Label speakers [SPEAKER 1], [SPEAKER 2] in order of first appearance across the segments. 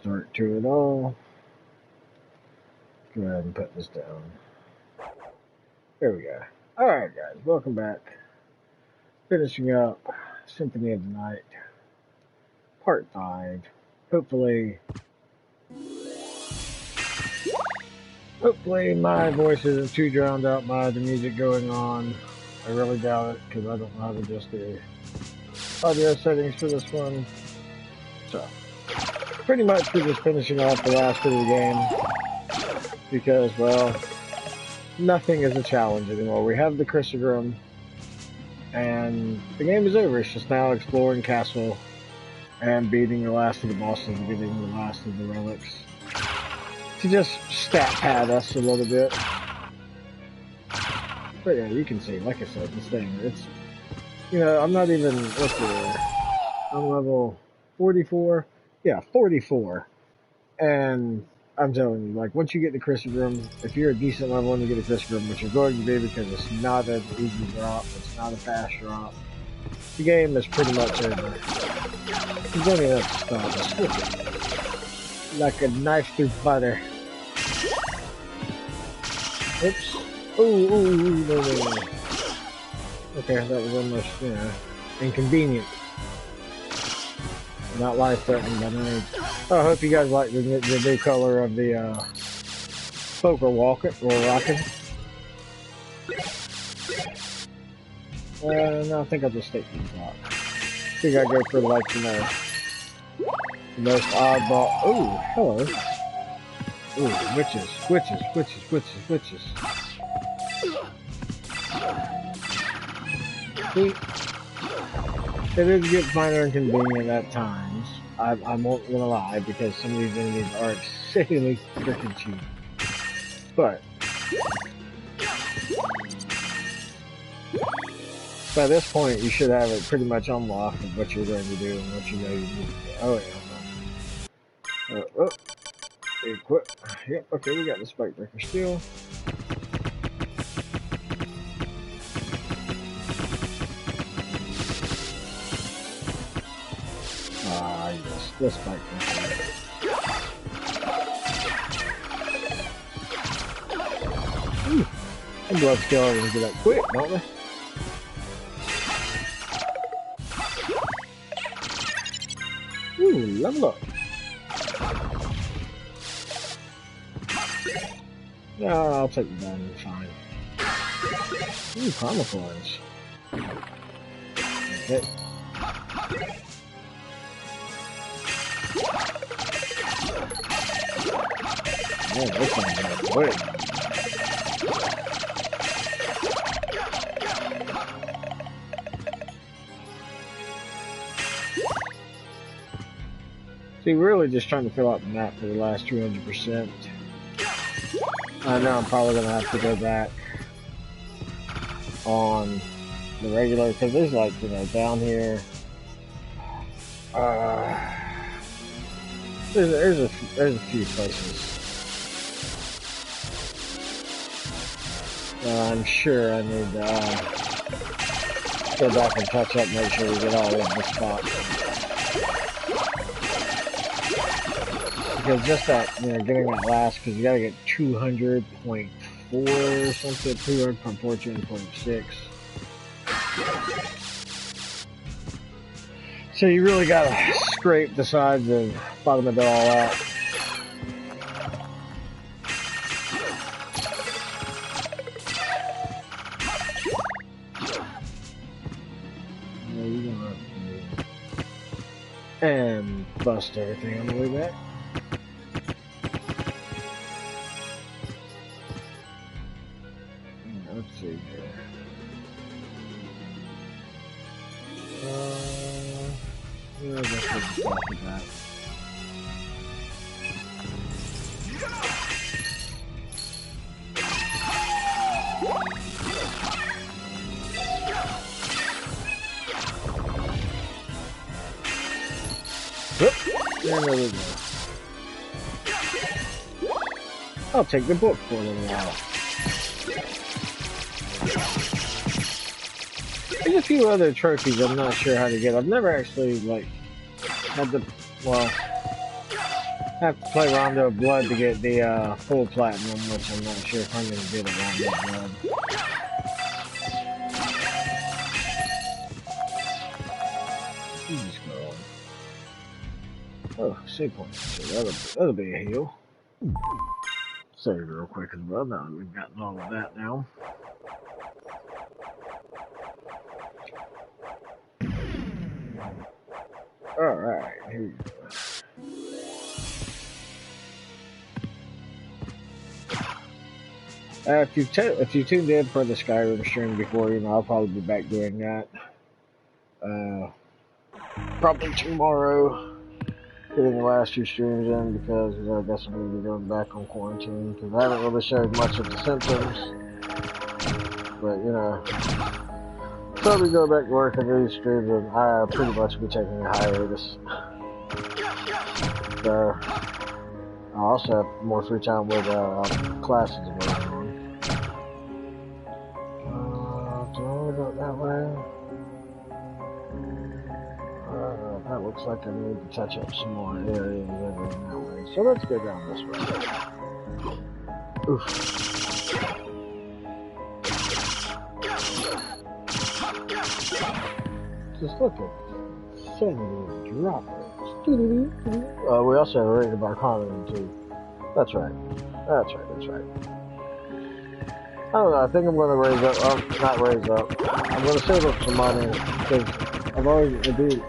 [SPEAKER 1] Start to it all. Go ahead and put this down. There we go. Alright guys, welcome back. Finishing up Symphony of the Night, Part 5. Hopefully my voice isn't too drowned out by the music going on. I really doubt it, because I don't know how to adjust the audio settings for this one. So, pretty much we're just finishing off the last bit of the game, because, well, nothing is a challenge anymore. We have the Chrysogrum, and the game is over. It's just now exploring Castle and beating the last of the bosses and getting the last of the relics to just stat pad us a little bit. But yeah, you can see, like I said, this thing, it's, you know, I'm not even, I'm level 44? Yeah, 44. And I'm telling you, like, once you get the Chrysogrum, if you're a decent level and you get a Chrysogrum, which you're going to be because it's not an easy drop, it's not a fast drop, the game is pretty much over. You don't even have to stop. Just look at it. Like a knife through butter. Oops. Ooh, no. Okay, that was almost, you know, inconvenient. Not life-threatening, but I hope you guys like the new color of the poker rocket. No, I think I'll just stick to the block. I think I go for, like, you know, the most oddball. Ooh, hello. Ooh, witches. See, it is get minor inconvenient at times. I won't gonna lie, because some of these enemies are exceedingly freaking cheap. But by this point, you should have it pretty much unlocked of what you're going to do and what you know you need to do. Oh yeah. Equip. Yep. Okay, we got the spike breaker still. Yes, the spike breaker. Ooh, and blood skeletons get up quick, don't they? Ooh, level up. No, I'll take the diamond, fine. Ooh, karma coins. Okay. Oh, this one's going quick. See, we're really just trying to fill out the map for the last 200%. I know I'm probably going to have to go back on the regular, because there's, like, you know, down here, there's a few places. I'm sure I need to go back and touch up, make sure we get all of the spots. Because just that, you know, getting that last, because you gotta get 200.4 or something, 200.14.6. So you really gotta scrape the sides and bottom of it all out. And bust everything on the way back. Let's see here. I guess we'll just talk about there we go. I'll take the book for a little while. There's a few other trophies I'm not sure how to get. I've never actually, like, had the, well, have to play Rondo of Blood to get the full platinum, which I'm not sure if I'm going to get a Rondo of Blood. Jesus God. Oh, save point. So that'll be a heal. Save real quick as well. Now that we've gotten all of that now. Alright, here we go. If you tuned in for the Skyrim stream before, I'll probably be back doing that. Probably tomorrow, getting the last few streams in because I guess I'm going to be going back on quarantine because I haven't really showed much of the symptoms. But, until we go back to work and do these streams, and I pretty much be taking a hiatus. So, I also have more free time with classes going on. Do I want to go that way? That looks like I need to touch up some more areas over in that way. So let's go down this way. Oof. Just look at sanity drop rates. We also have a rate of Arcana too. That's right. That's right. I don't know, I think I'm going to raise up, not raise up. I'm going to save up some money because I do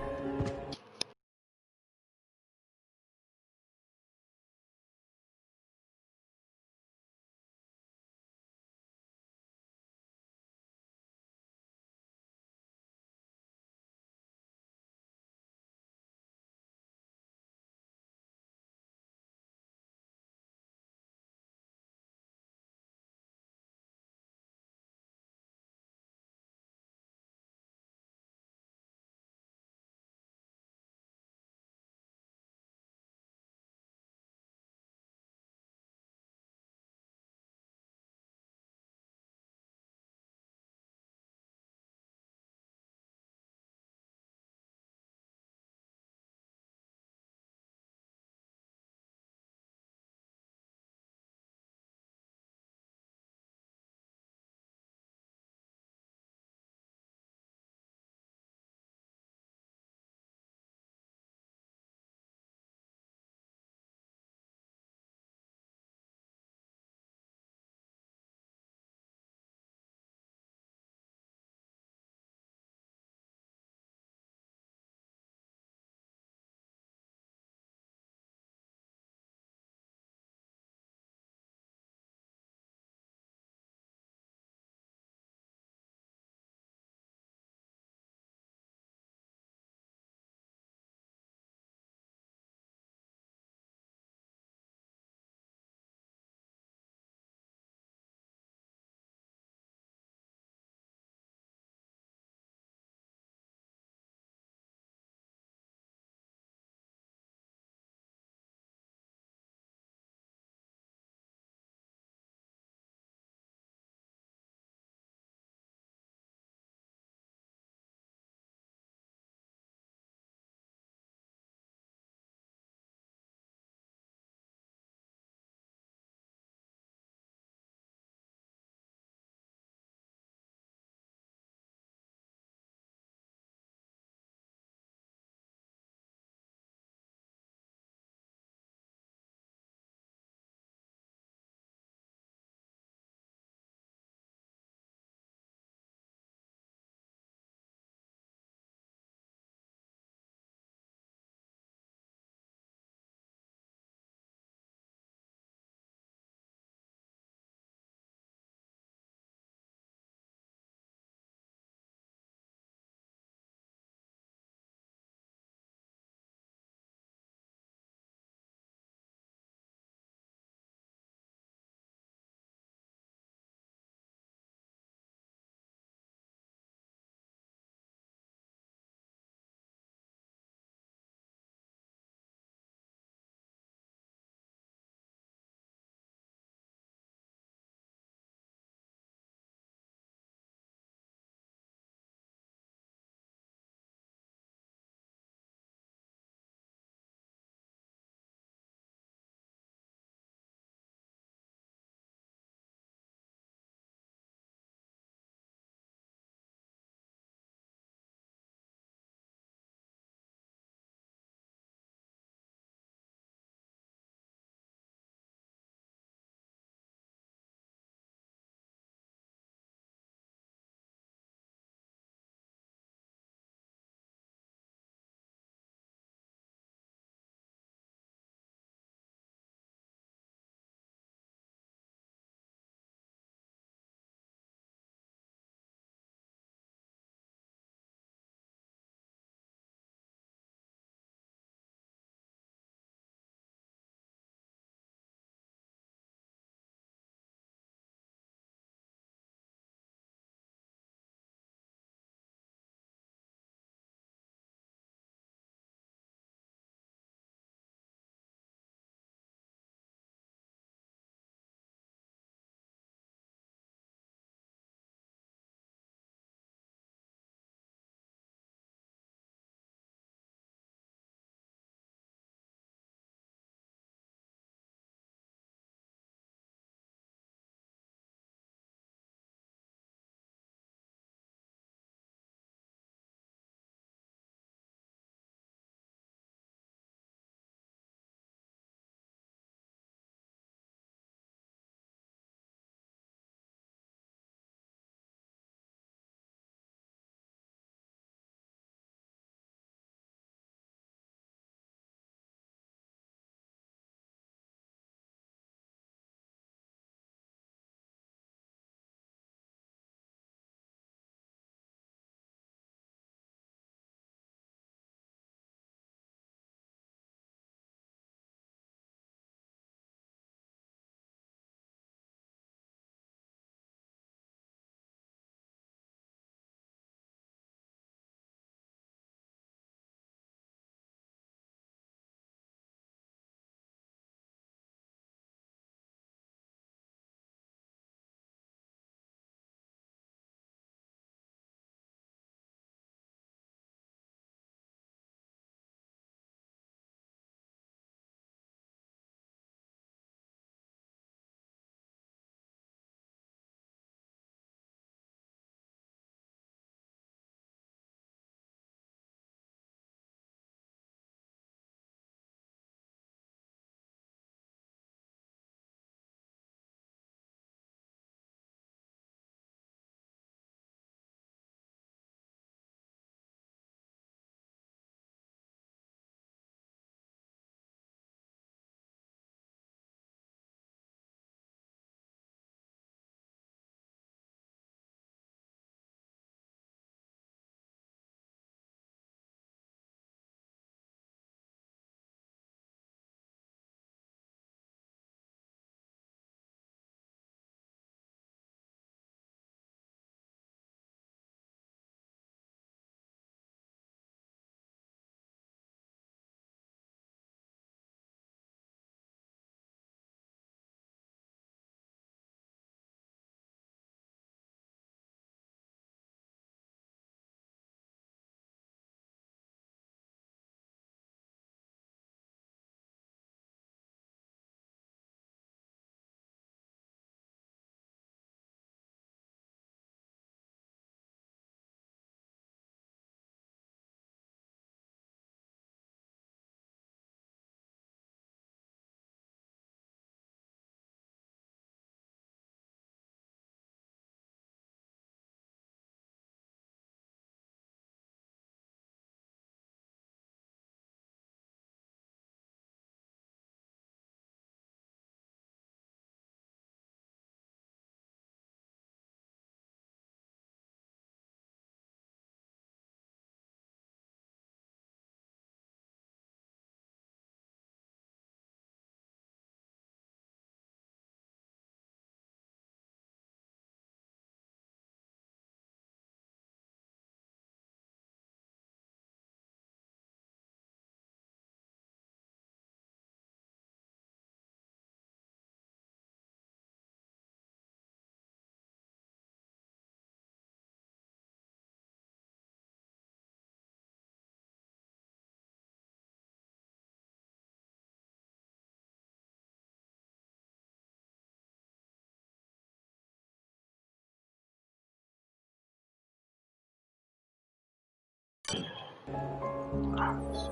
[SPEAKER 1] Let's see.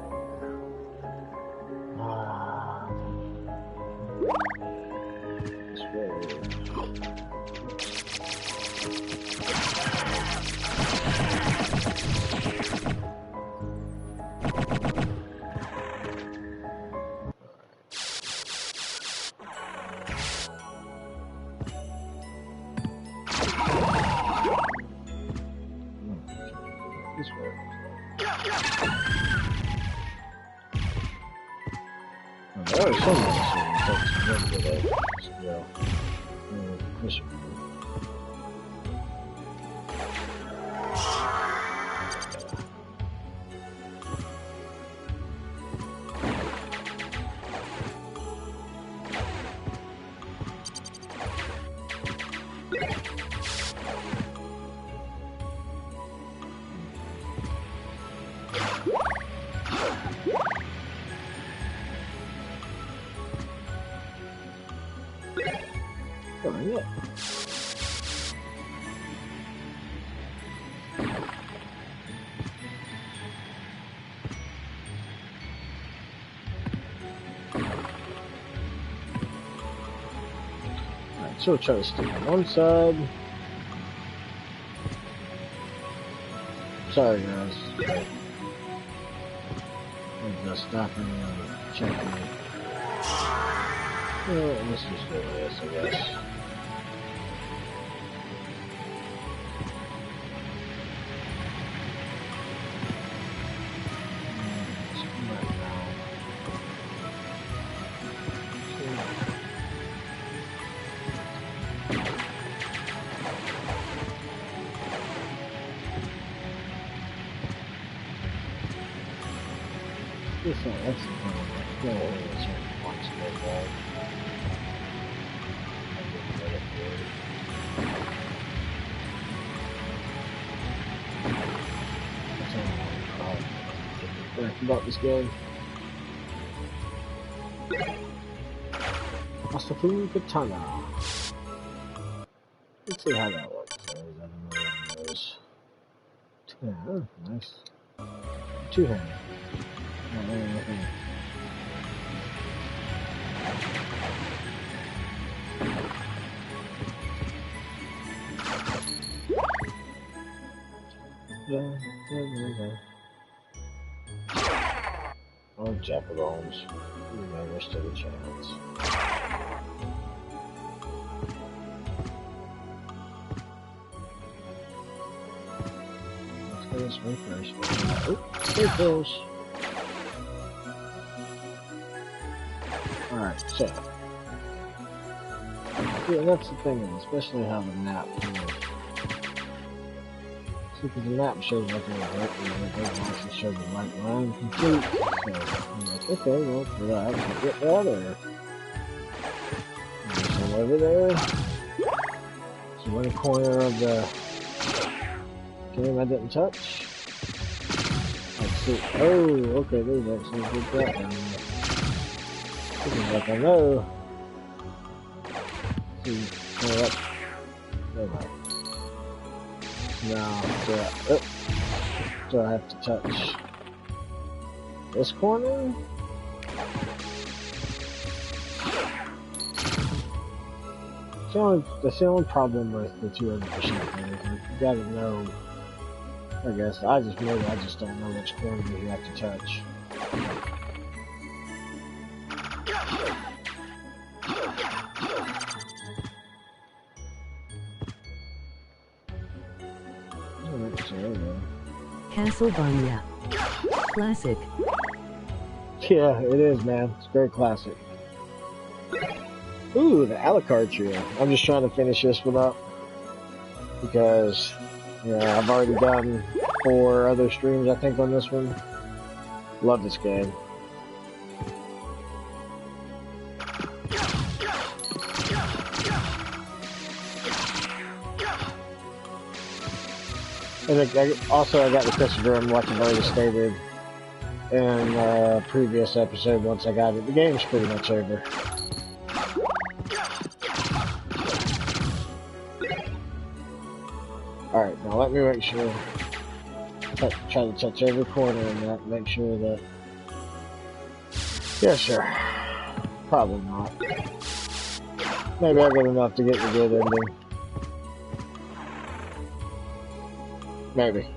[SPEAKER 1] This way. This way. Oh, there's some of this one takes a little bit of skill. This one. Oh, yeah. Alright, so we'll try to stick on one side. Sorry guys. I'm just stopping and checking it. Well, let's just go with this, I guess. That's the problem. No, it's only once in a while. About this game. Castlevania Katana. Let's see how that works. I don't know what it is. Yeah, nice. Two-handed. Oh, Jackabones. You never stood a chance. Let's go this way first. Oh, stay close. Alright, so. Yeah, that's the thing, especially how the map moves. See, because the map shows like a right, and it doesn't actually show the right line complete. So, I'm like, okay, well, for that, I can get that, or... There's some over there. So one corner of the game I didn't touch. Let's see. Oh, okay, there's actually a good crap down there. This is like I know. See, go up. Okay. Now, so I have to touch this corner. That's the only problem with the 200% thing. You gotta know. I guess I just don't know which corner you have to touch.
[SPEAKER 2] Castlevania Classic.
[SPEAKER 1] Yeah, it is, man. It's very classic. Ooh, the Alucard trio. I'm just trying to finish this one up because, yeah, I've already done 4 other streams, I think, on this one. Love this game. And I got the Christopher, like I've already stated in a previous episode. Once I got it, the game's pretty much over. Alright, now let me make sure. try to touch every corner in that, make sure that... Yeah, sure. Probably not. Maybe I got enough to get the good ending. Maybe.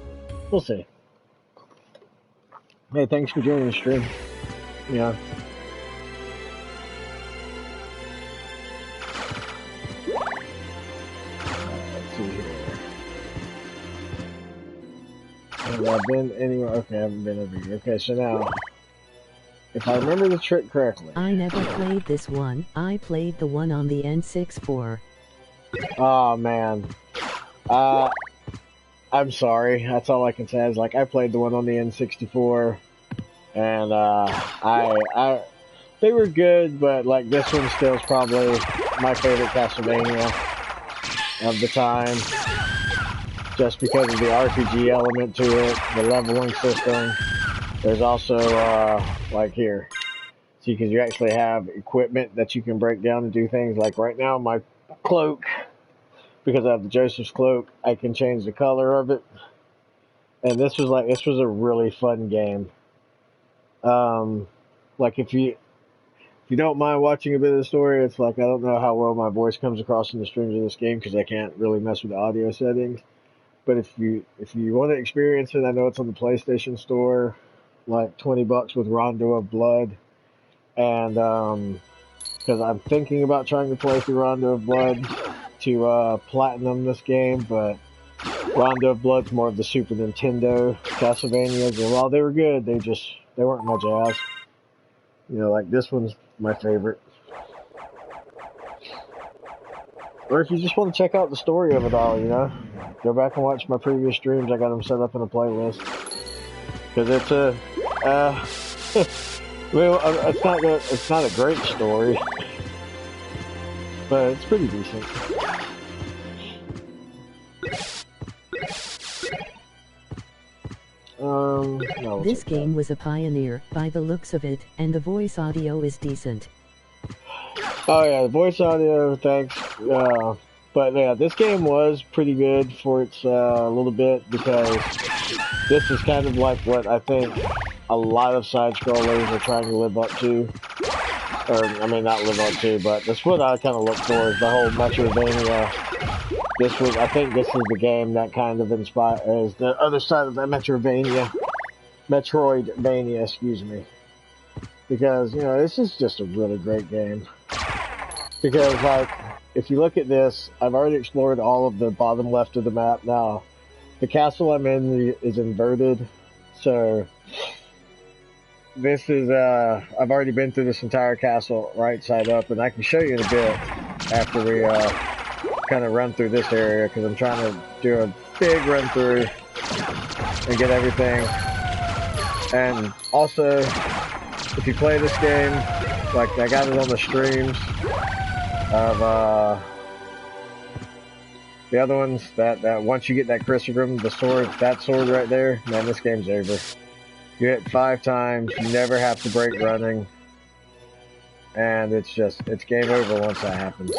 [SPEAKER 1] We'll see. Hey, thanks for joining the stream. Yeah. Let's see here. Have I been anywhere? Okay, I haven't been over here. Okay, so now, if I remember the trick correctly.
[SPEAKER 2] I never played this one. I played the one on the N64.
[SPEAKER 1] Oh, man. I'm sorry. That's all I can say is, like, I played the one on the N64, and, they were good, but, like, this one still is probably my favorite Castlevania of the time, just because of the RPG element to it, the leveling system. There's also, like here, see, because you actually have equipment that you can break down and do things, like right now, my cloak, because I have the Joseph's cloak, I can change the color of it. And this was a really fun game. Like if you don't mind watching a bit of the story, it's like I don't know how well my voice comes across in the streams of this game because I can't really mess with the audio settings. But if you want to experience it, I know it's on the PlayStation Store, like $20 with Rondo of Blood, and because I'm thinking about trying to play through Rondo of Blood to platinum this game, but Rondo of Blood's more of the Super Nintendo Castlevanias, and while they were good, they weren't my jazz. You know, like this one's my favorite. Or if you just want to check out the story of it all, you know, go back and watch my previous streams. I got them set up in a playlist because it's a well, it's not a great story, but it's pretty decent. No,
[SPEAKER 2] This game was a pioneer, by the looks of it, and the voice audio is decent.
[SPEAKER 1] Oh yeah, the voice audio, thanks. But yeah, this game was pretty good for its little bit, because this is kind of like what I think a lot of side-scrollers are trying to live up to. Or, I mean, not live up to, but that's what I kind of look for, is the whole Metroidvania. I think this is the game that kind of inspires the other side of that Metroidvania, excuse me. Because, you know, this is just a really great game. Because, like, if you look at this, I've already explored all of the bottom left of the map. Now, the castle I'm in is inverted, so this is, I've already been through this entire castle right side up, and I can show you in a bit after we, kind of run through this area, because I'm trying to do a big run through and get everything. And also, if you play this game, like I got it on the streams of the other ones, that once you get that Chrysogrim, that sword right there, man, this game's over. You hit 5 times, you never have to break running, and it's game over once that happens.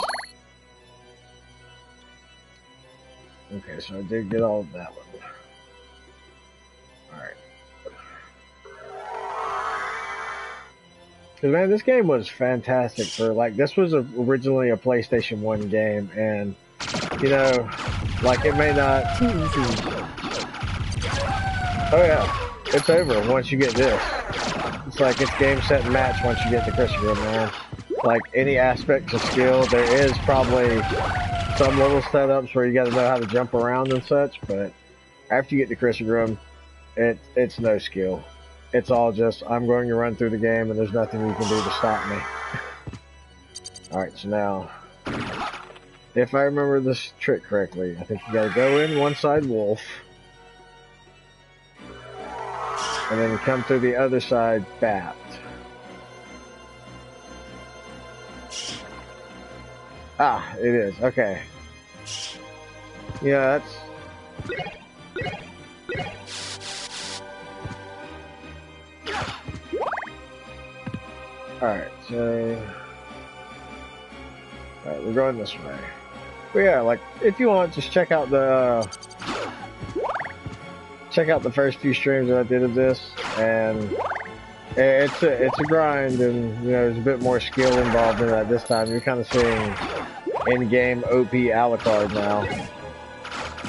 [SPEAKER 1] Okay, so I did get all of that one. Alright. Because, man, this game was fantastic for, like, this was originally a PlayStation 1 game, and, you know, like, it may not...
[SPEAKER 2] Too easy.
[SPEAKER 1] Oh, yeah. It's over once you get this. It's like it's game, set, and match once you get the Christopher, man. Like, any aspects of skill, there is probably some little setups where you got to know how to jump around and such, but after you get the Christopher, it's no skill. It's all just, I'm going to run through the game and there's nothing you can do to stop me. Alright, so now, if I remember this trick correctly, I think you gotta go in one side wolf, and then come through the other side bat. Ah, it is, okay. Yeah, that's... Alright, so... Alright, we're going this way. But yeah, like, if you want, just check out the check out the first few streams that I did of this, and it's a grind, and you know there's a bit more skill involved in that this time. You're kind of seeing in-game OP Alucard now,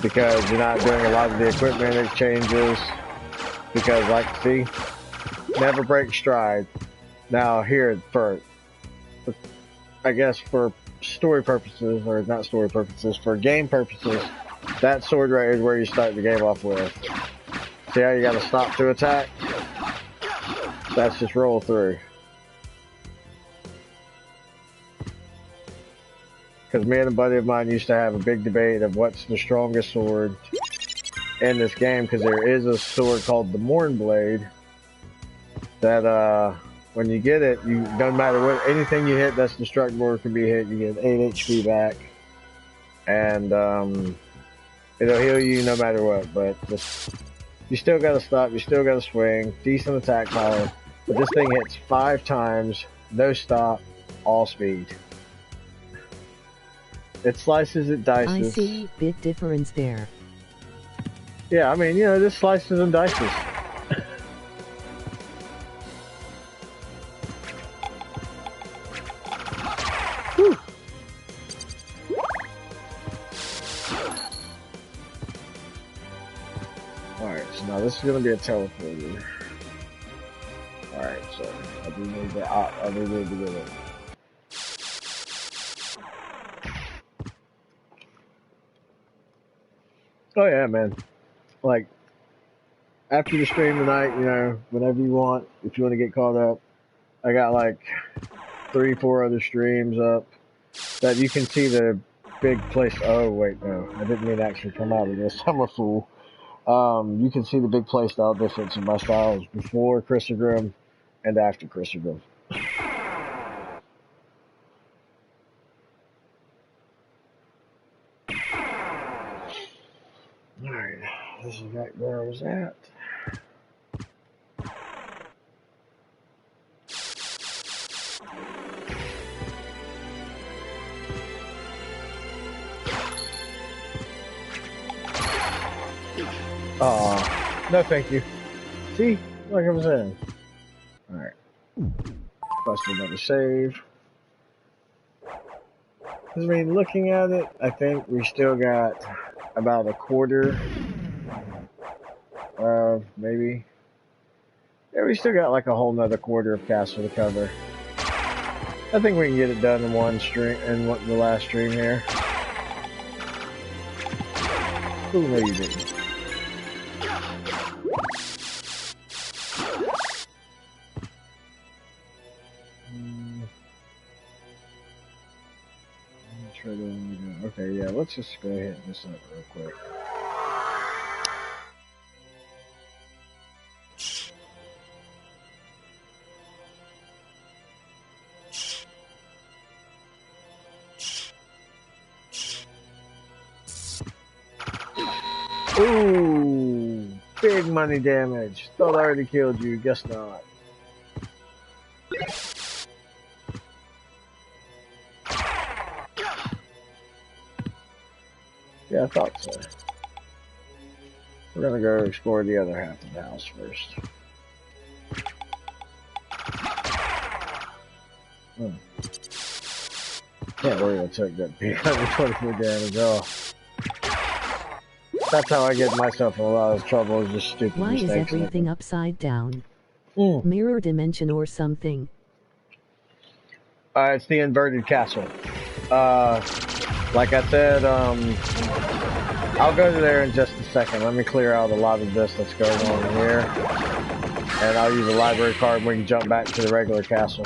[SPEAKER 1] because you're not doing a lot of the equipment exchanges, because like, see, never break stride. Now here, I guess for story purposes, or not story purposes, for game purposes, that sword right is where you start the game off with. See how you gotta stop to attack? That's just roll through. Because me and a buddy of mine used to have a big debate of what's the strongest sword in this game, because there is a sword called the Mornblade that when you get it, you no matter what, anything you hit that's destructible can be hit, you get 8 HP back, and it'll heal you no matter what. But just, you still gotta stop, you still gotta swing, decent attack power. But this thing hits 5 times, no stop, all speed. It slices, it dices.
[SPEAKER 2] I see, big difference there.
[SPEAKER 1] Yeah, I mean, you know, just slices and dices. Whew. Alright, so now this is going to be a teleporter. Alright, so I do need to get it. Oh yeah, man. Like, after the stream tonight, you know, whenever you want, if you want to get caught up, I got like 3-4 other streams up that you can see the big place. Oh wait, no, I didn't mean to actually come out of this. I'm a fool. You can see the big play style difference in my styles before Christogrim and after Christogrim. Alright, this is right where I was at. Aw, no thank you. See, like I was saying. Alright. Bust another save. I mean, looking at it, I think we still got about a quarter, maybe. Yeah, we still got like a whole nother quarter of castle to cover. I think we can get it done in one stream, in the last stream here. Ooh, no you didn't. Okay, yeah, let's just go ahead and this up real quick. Ooh, big money damage. Thought I already killed you, guess not. Yeah, I thought so. We're gonna go explore the other half of the house first. Can't believe I took that 124 damage off. That's how I get myself in a lot of trouble, is just stupid
[SPEAKER 2] Why
[SPEAKER 1] mistakes.
[SPEAKER 2] is everything upside down?
[SPEAKER 1] Mm.
[SPEAKER 2] Mirror dimension or something?
[SPEAKER 1] It's the inverted castle. Like I said, I'll go there in just a second. Let me clear out a lot of this that's going on in here. And I'll use a library card and we can jump back to the regular castle.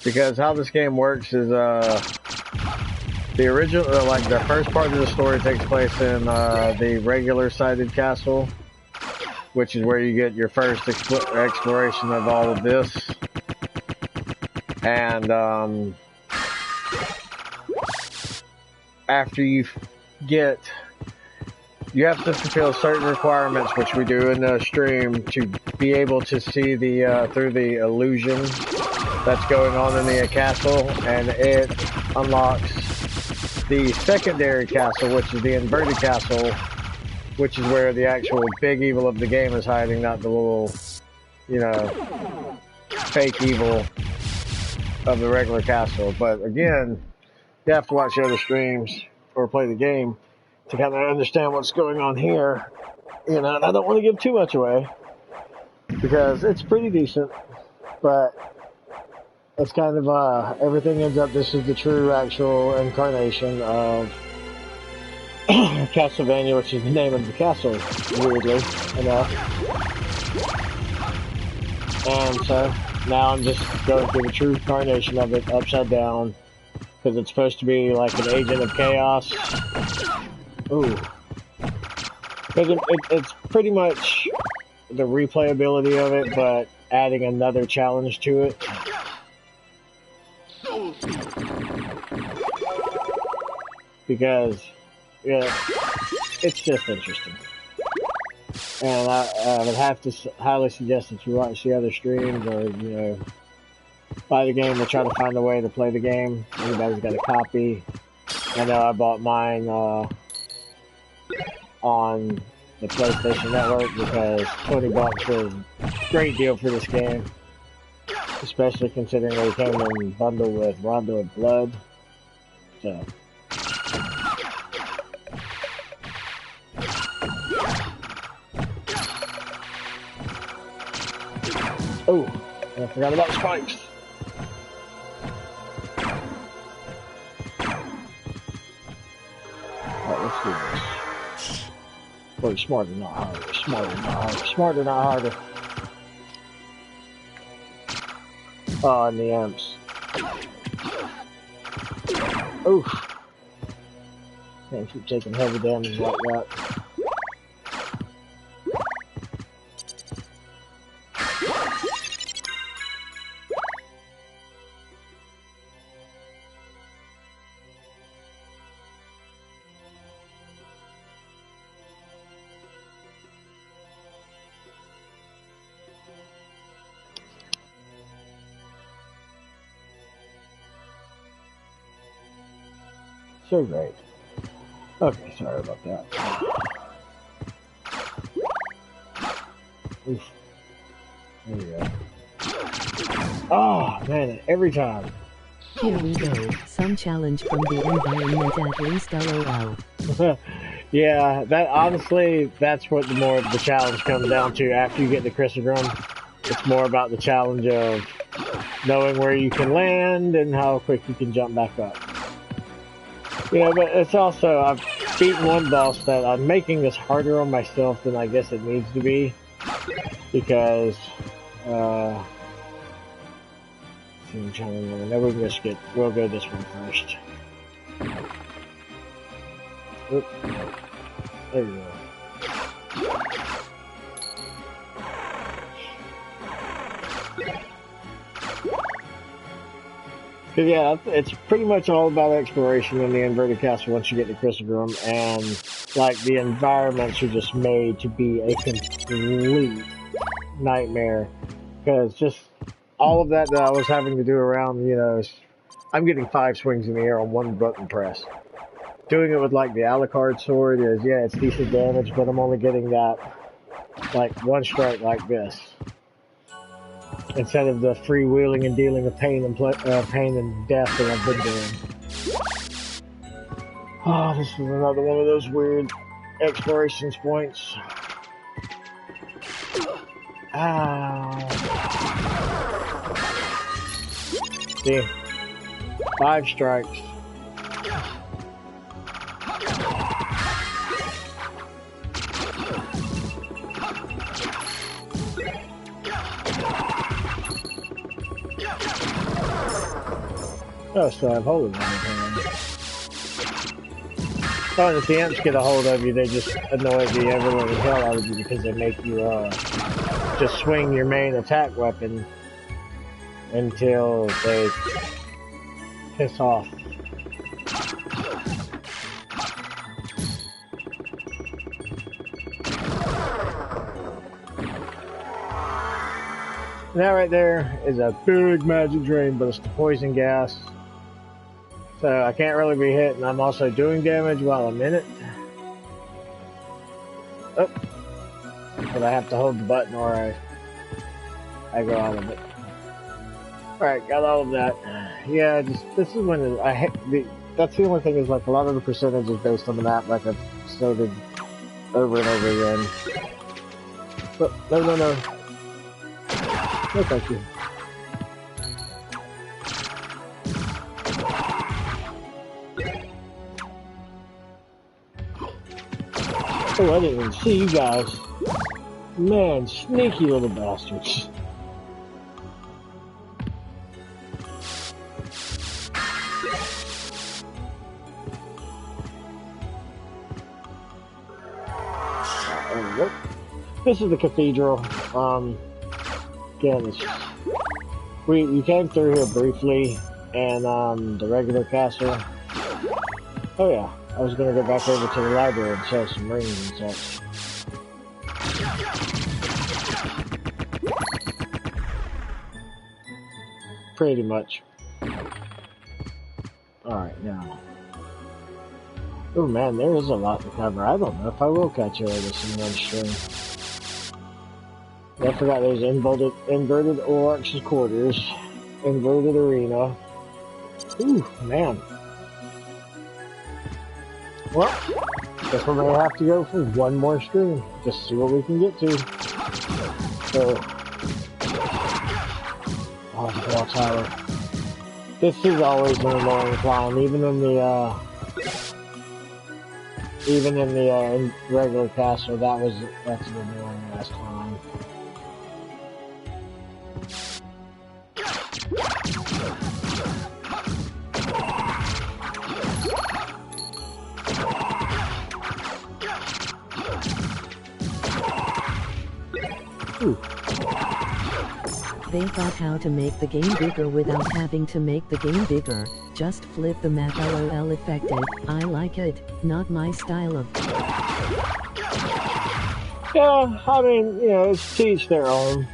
[SPEAKER 1] Because how this game works is, the original, like the first part of the story takes place in, the regular sided castle, which is where you get your first exploration of all of this. And, after you have to fulfill certain requirements, which we do in the stream, to be able to see the, through the illusion that's going on in the castle, and it unlocks the secondary castle, which is the inverted castle, which is where the actual big evil of the game is hiding, not the little, you know, fake evil of the regular castle. But again, you have to watch the other streams or play the game to kind of understand what's going on here. You know, and I don't want to give too much away because it's pretty decent, but it's kind of everything ends up. This is the true, actual incarnation of Castlevania, which is the name of the castle, weirdly enough. And so now I'm just going through the true incarnation of it, upside down, because it's supposed to be like an agent of chaos. Ooh. Because it's pretty much the replayability of it, but adding another challenge to it. Because, yeah, it's just interesting. And I would have to highly suggest that you watch the other streams or, you know, buy the game or try to find a way to play the game. Anybody's got a copy. I know I bought mine on the PlayStation Network because $20 was a great deal for this game. Especially considering they came in bundle with Rondo of Blood. So. Oh, I forgot about spikes. Alright, let's do this. Work smarter, not harder. Smarter, not harder. Smarter, not harder. Oh, and the amps. Oof. Can't keep taking heavy damage like that. So great. Okay, sorry about that. Oof. There we go. Oh, man, every time.
[SPEAKER 2] Here we go. Some challenge from the environment at least, lol.
[SPEAKER 1] Yeah, that honestly, that's what the more of the challenge comes down to after you get the Chrysogrum. It's more about the challenge of knowing where you can land and how quick you can jump back up. Yeah, but it's also, I've beaten one boss that I'm making this harder on myself than I guess it needs to be. Because, I'm trying to remember. No, we'll go this one first. Oop. There we go. Cause yeah, it's pretty much all about exploration in the inverted castle once you get to Chrysogrum, and like the environments are just made to be a complete nightmare. Cause just all of that I was having to do around, you know, I'm getting 5 swings in the air on one button press. Doing it with like the Alucard sword is, yeah, it's decent damage, but I'm only getting that like one strike like this. Instead of the freewheeling and dealing of pain and death that I've been doing. Oh, this is another one of those weird exploration points. Ow. See? 5 strikes. Oh, so I've hold of them. Oh, and if the amps get a hold of you, they just annoy the ever-living hell out of you because they make you just swing your main attack weapon until they piss off. That right there is a big magic drain, but it's the poison gas. So I can't really be hit, and I'm also doing damage while I'm in it. Oh, but I have to hold the button or I go out of it. Alright, got all of that. Yeah, this is when that's the only thing is like a lot of the percentage is based on the map, like I've stated over and over again. But no. No, thank you. Oh, I didn't even see you guys. Man, sneaky little bastards. This is the cathedral. Again, you came through here briefly, and the regular castle. Oh yeah, I was gonna go back over to the library and sell some rings and such. Pretty much. Alright, now. Oh man, there is a lot to cover. I don't know if I will catch all this in one stream. I forgot there's inverted Orc's quarters, inverted arena. Ooh, man. Well, guess we may have to go for one more stream. Just see what we can get to. So, oh, the bell tower. This is always an annoying climb, even in the regular castle. That's an annoying ass climb. Ooh.
[SPEAKER 2] They thought how to make the game bigger without having to make the game bigger. Just flip the map. LOL effective. I like it. Not my style of.
[SPEAKER 1] Yeah, I mean, it's to each their own.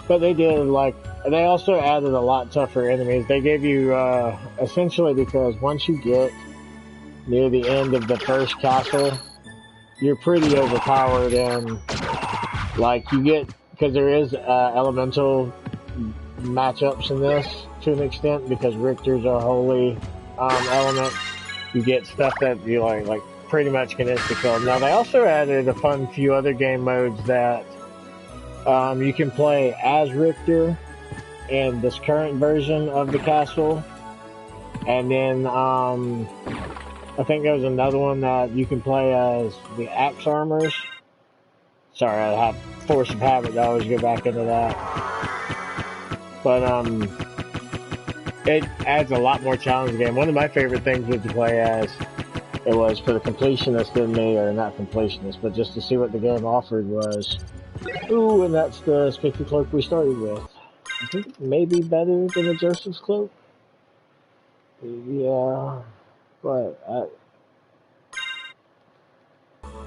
[SPEAKER 1] But they they also added a lot tougher enemies. They gave you, essentially because once you get near the end of the first castle, you're pretty overpowered, and you get, because there is elemental matchups in this to an extent, because Richter's a holy element. You get stuff that you like pretty much can insta-kill. Now they also added a fun few other game modes that you can play as Richter in this current version of the castle, and then I think there's another one that you can play as the Axe Armors. Sorry, I have force of habit to always go back into that. But it adds a lot more challenge to the game. One of my favorite things was to play as, it was for the completionist in me, or not completionist, but just to see what the game offered was, ooh, and that's the Spiffy Cloak we started with. I think maybe better than the Joseph's Cloak. Yeah, but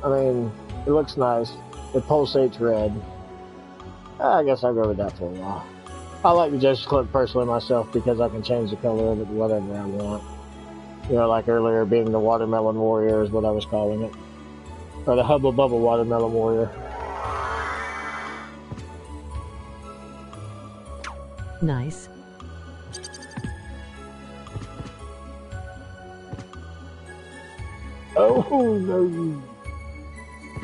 [SPEAKER 1] I mean, it looks nice. It pulsates red. I guess I'll go with that for a while. I like the Joseph's Cloak personally myself because I can change the color of it to whatever I want. Like earlier being the Watermelon Warrior is what I was calling it. Or the Hubba Bubba Watermelon Warrior.
[SPEAKER 2] Nice.
[SPEAKER 1] Oh, no.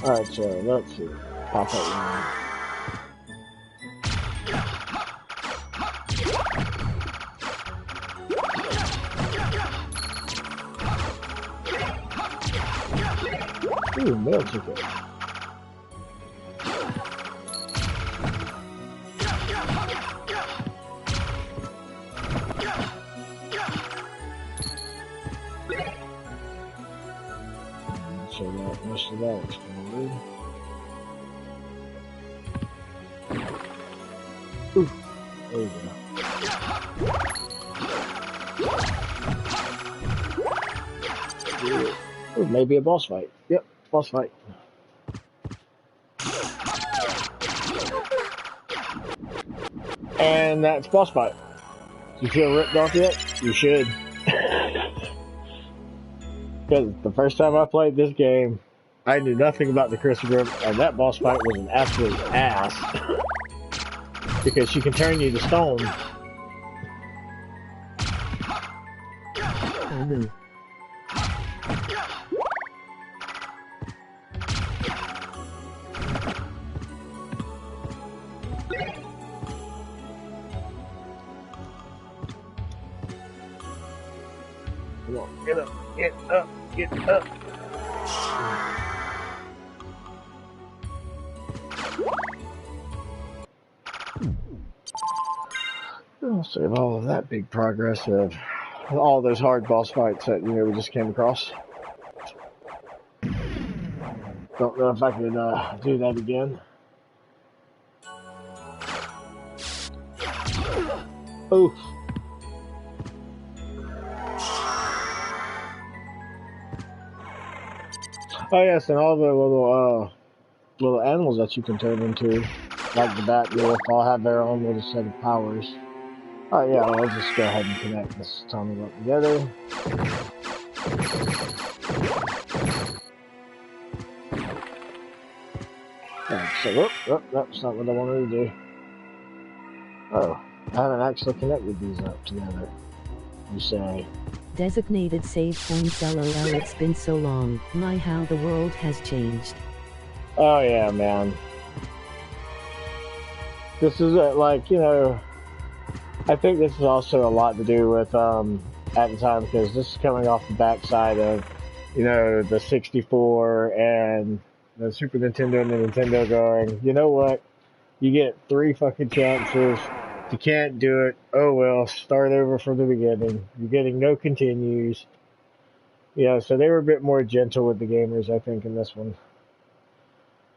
[SPEAKER 1] Alright, so let's see. Pop up now. Ooh, mail ticket. So that most of that exploded. Ooh, there you go. Ooh, maybe a boss fight. Yep, boss fight. And that's boss fight. You feel ripped off yet? You should. Because the first time I played this game, I knew nothing about the crystal grip, and that boss fight was an absolute ass. Because she can turn you to stone.
[SPEAKER 2] Oh no.
[SPEAKER 1] Come on, get up, get up, get up. I'll save all of that big progress of all those hard boss fights that, you know, we just came across. Don't know if I could do that again. Oof. Oh yes, and all the little animals that you can turn into, like the bat wolf, all have their own little set of powers. Oh yeah, well, I'll just go ahead and connect this tunnel up together. Right, so, that's not what I wanted to do. Oh, I haven't actually connected these up together. You say.
[SPEAKER 2] Designated save points LOL, it's been so long. My, how the world has changed.
[SPEAKER 1] Oh yeah, man. This is like, you know, I think this is also a lot to do with at the time, because this is coming off the backside of, you know, the 64 and the Super Nintendo and the Nintendo going, you know what? You get 3 fucking chances. If you can't do it, oh well, start over from the beginning. You're getting no continues. Yeah, so they were a bit more gentle with the gamers, I think, in this one.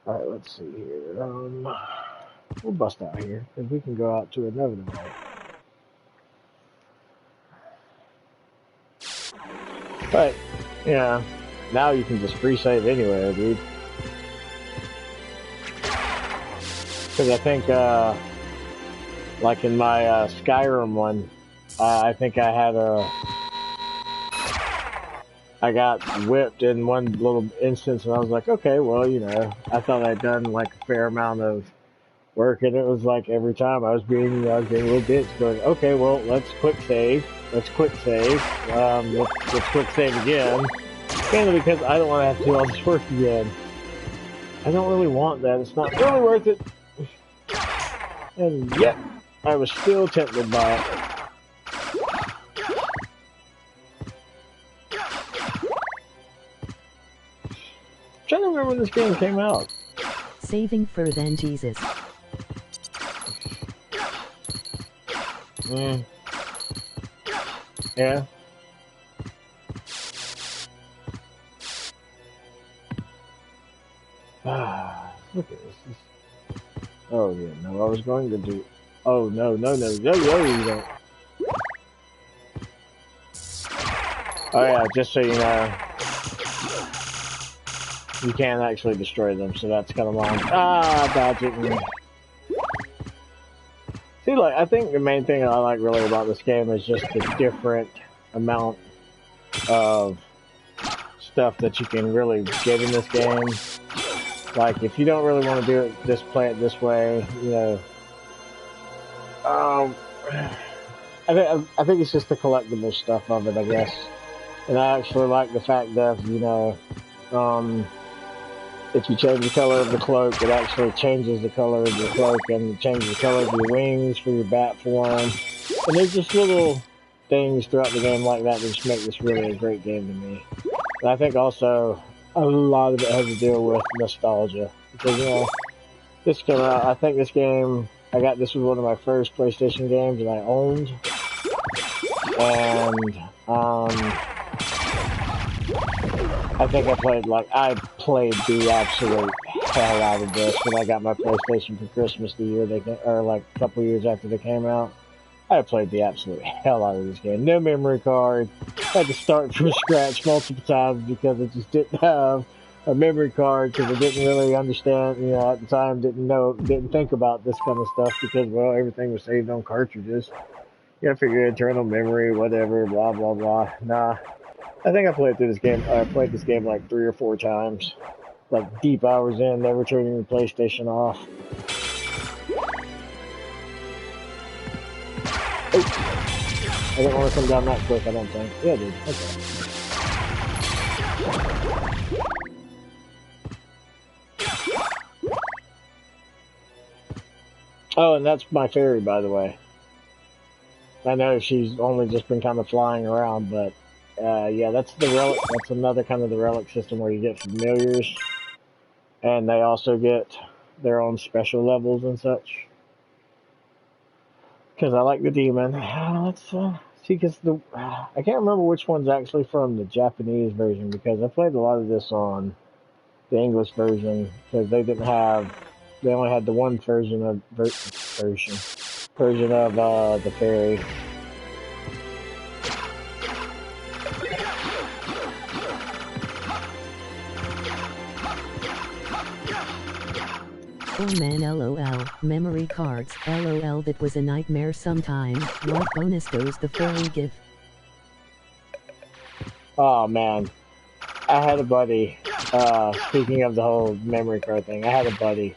[SPEAKER 1] Alright, let's see here. We'll bust out here, because we can go out to another night. But, yeah, now you can just free save anywhere, dude. Because I think, like in my Skyrim one, I think I got whipped in one little instance, and I was like, okay, well, you know, I thought I'd done like a fair amount of work, and it was like every time I was being a little bitch, going, okay, well, let's quick save, let's quick save again, mainly because I don't want to have to do all this work again. I don't really want that. It's not really worth it. And yet, I was still tempted by it. I'm trying to remember when this game came out.
[SPEAKER 2] Saving for then Jesus.
[SPEAKER 1] Yeah. Look at this. Oh yeah, no, I was going to do. Oh no, you don't. Oh yeah, just so you know, you can't actually destroy them, so that's kind of long. Dodge it. See, like, I think the main thing I like really about this game is just the different amount of stuff that you can really get in this game. Like, if you don't really want to do it, just play it this way, you know. I think it's just the collectible stuff of it, I guess. And I actually like the fact that, you know, if you change the color of the cloak, it actually changes the color of your cloak, and it changes the color of your wings for your bat form. And there's just little things throughout the game like that just make this really a great game to me. And I think also a lot of it has to deal with nostalgia. Because, you know, this came out, I think this game, this was one of my first PlayStation games that I owned. And, I think I played the absolute hell out of this when I got my PlayStation for Christmas or like a couple years after they came out. I played the absolute hell out of this game. No memory card. Had to start from scratch multiple times because it just didn't have a memory card, because I didn't really understand, you know, at the time didn't think about this kind of stuff because, well, everything was saved on cartridges. You know, figure internal memory, whatever, blah, blah, blah. Nah. I think I played through this game. I played this game like 3 or 4 times, like deep hours in, never turning the PlayStation off. Oh, I didn't want to come down that quick. I don't think. Yeah, I did. Okay. Oh, and that's my fairy, by the way. I know she's only just been kind of flying around, but yeah, that's the relic. That's another kind of the relic system where you get familiars, and they also get their own special levels and such. Because I like the demon. Let's see, because I can't remember which one's actually from the Japanese version because I played a lot of this on the English version because they didn't have. They only had the one version of the fairy.
[SPEAKER 2] Oh man, lol. Memory cards, lol. That was a nightmare sometime. What bonus does the fairy give?
[SPEAKER 1] Oh man, I had a buddy. Speaking of the whole memory card thing, I had a buddy.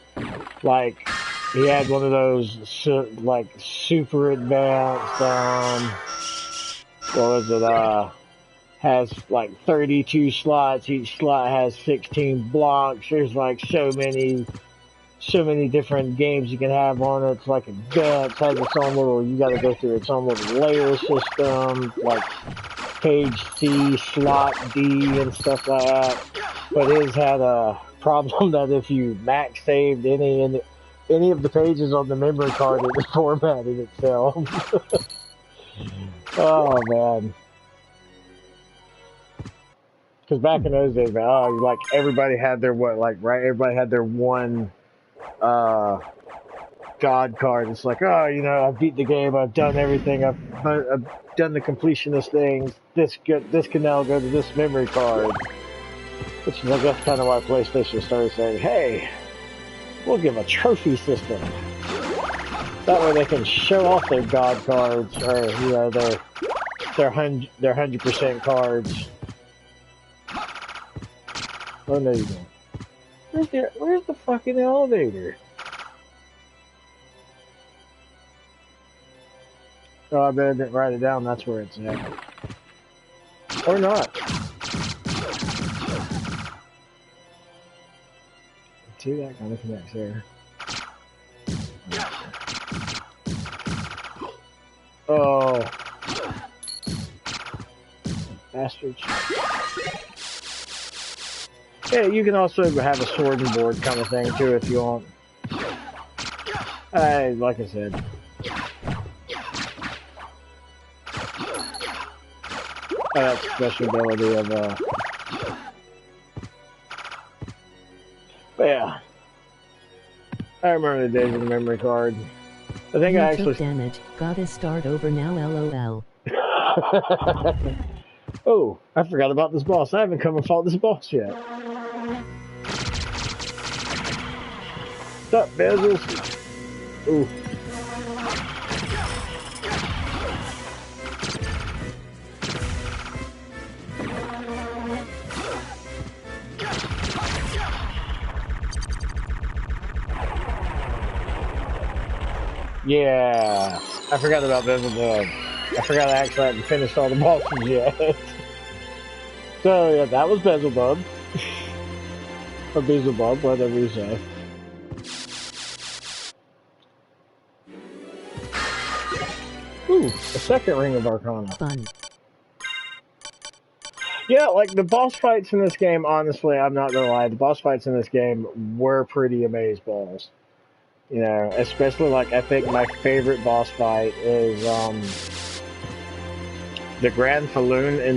[SPEAKER 1] Like, he had one of those like super advanced. What was it? Has like 32 slots. Each slot has 16 blocks. There's like so many different games you can have on it. It's like advanced, has its own little, you gotta go through its own little layer system, like page C, slot D, and stuff like that. But his had a problem that if you max saved any of the pages on the memory card, it formatted itself. Oh man. Because back in those days, man, like everybody had their everybody had their one God card. It's like, oh, I've beat the game, I've done everything, I've done the completionist things. This can now go to this memory card. Which is, I guess, kind of why PlayStation started saying, hey, we'll give a trophy system. That way they can show off their God cards, or their 100% cards. Oh no, you don't. Where's the fucking elevator? Oh, I better didn't write it down. That's where it's at. Or not. See, that kind of connects there. Oh. Bastards. Yeah, you can also have a sword and board kind of thing too if you want. Like I said. That special ability of but yeah. I remember the days of the memory card. I think I actually
[SPEAKER 2] took damage. Gotta start over now, lol.
[SPEAKER 1] Oh, I forgot about this boss. I haven't come and fought this boss yet. What's up, Bezos? Ooh. Yeah, I forgot about Beelzebub. I forgot I actually hadn't finished all the bosses yet. So yeah, that was Beelzebub. Or Beelzebub, whatever you say. Ooh, a second Ring of Arcana.
[SPEAKER 2] Fun.
[SPEAKER 1] Yeah, like the boss fights in this game, honestly, I'm not gonna lie, the boss fights in this game were pretty amazeballs. Especially like I think my favorite boss fight is the Grand Falloon in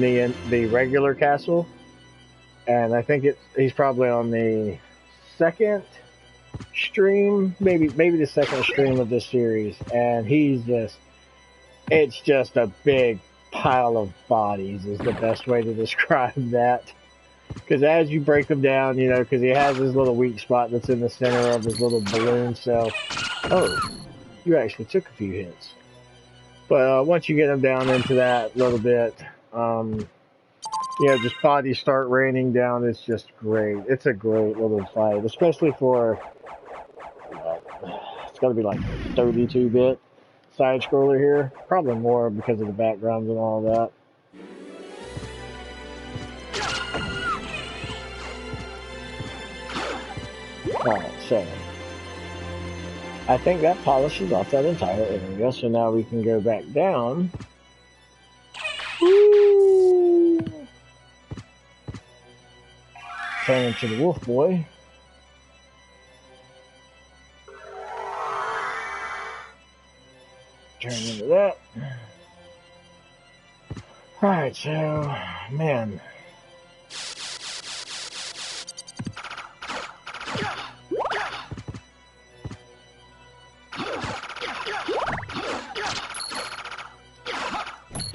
[SPEAKER 1] the regular castle, and I think he's probably on the second stream, maybe the second stream of this series, and it's just a big pile of bodies is the best way to describe that. Because as you break him down, because he has his little weak spot that's in the center of his little balloon cell. Oh, you actually took a few hits. But once you get him down into that little bit, Yeah, just bodies start raining down. It's just great. It's a great little fight, especially for it's got to be like 32-bit side scroller here. Probably more because of the backgrounds and all that. Alright, so I think that polishes off that entire area. So now we can go back down. Woo! Turn into the wolf boy. Turn into that. Alright, so, man.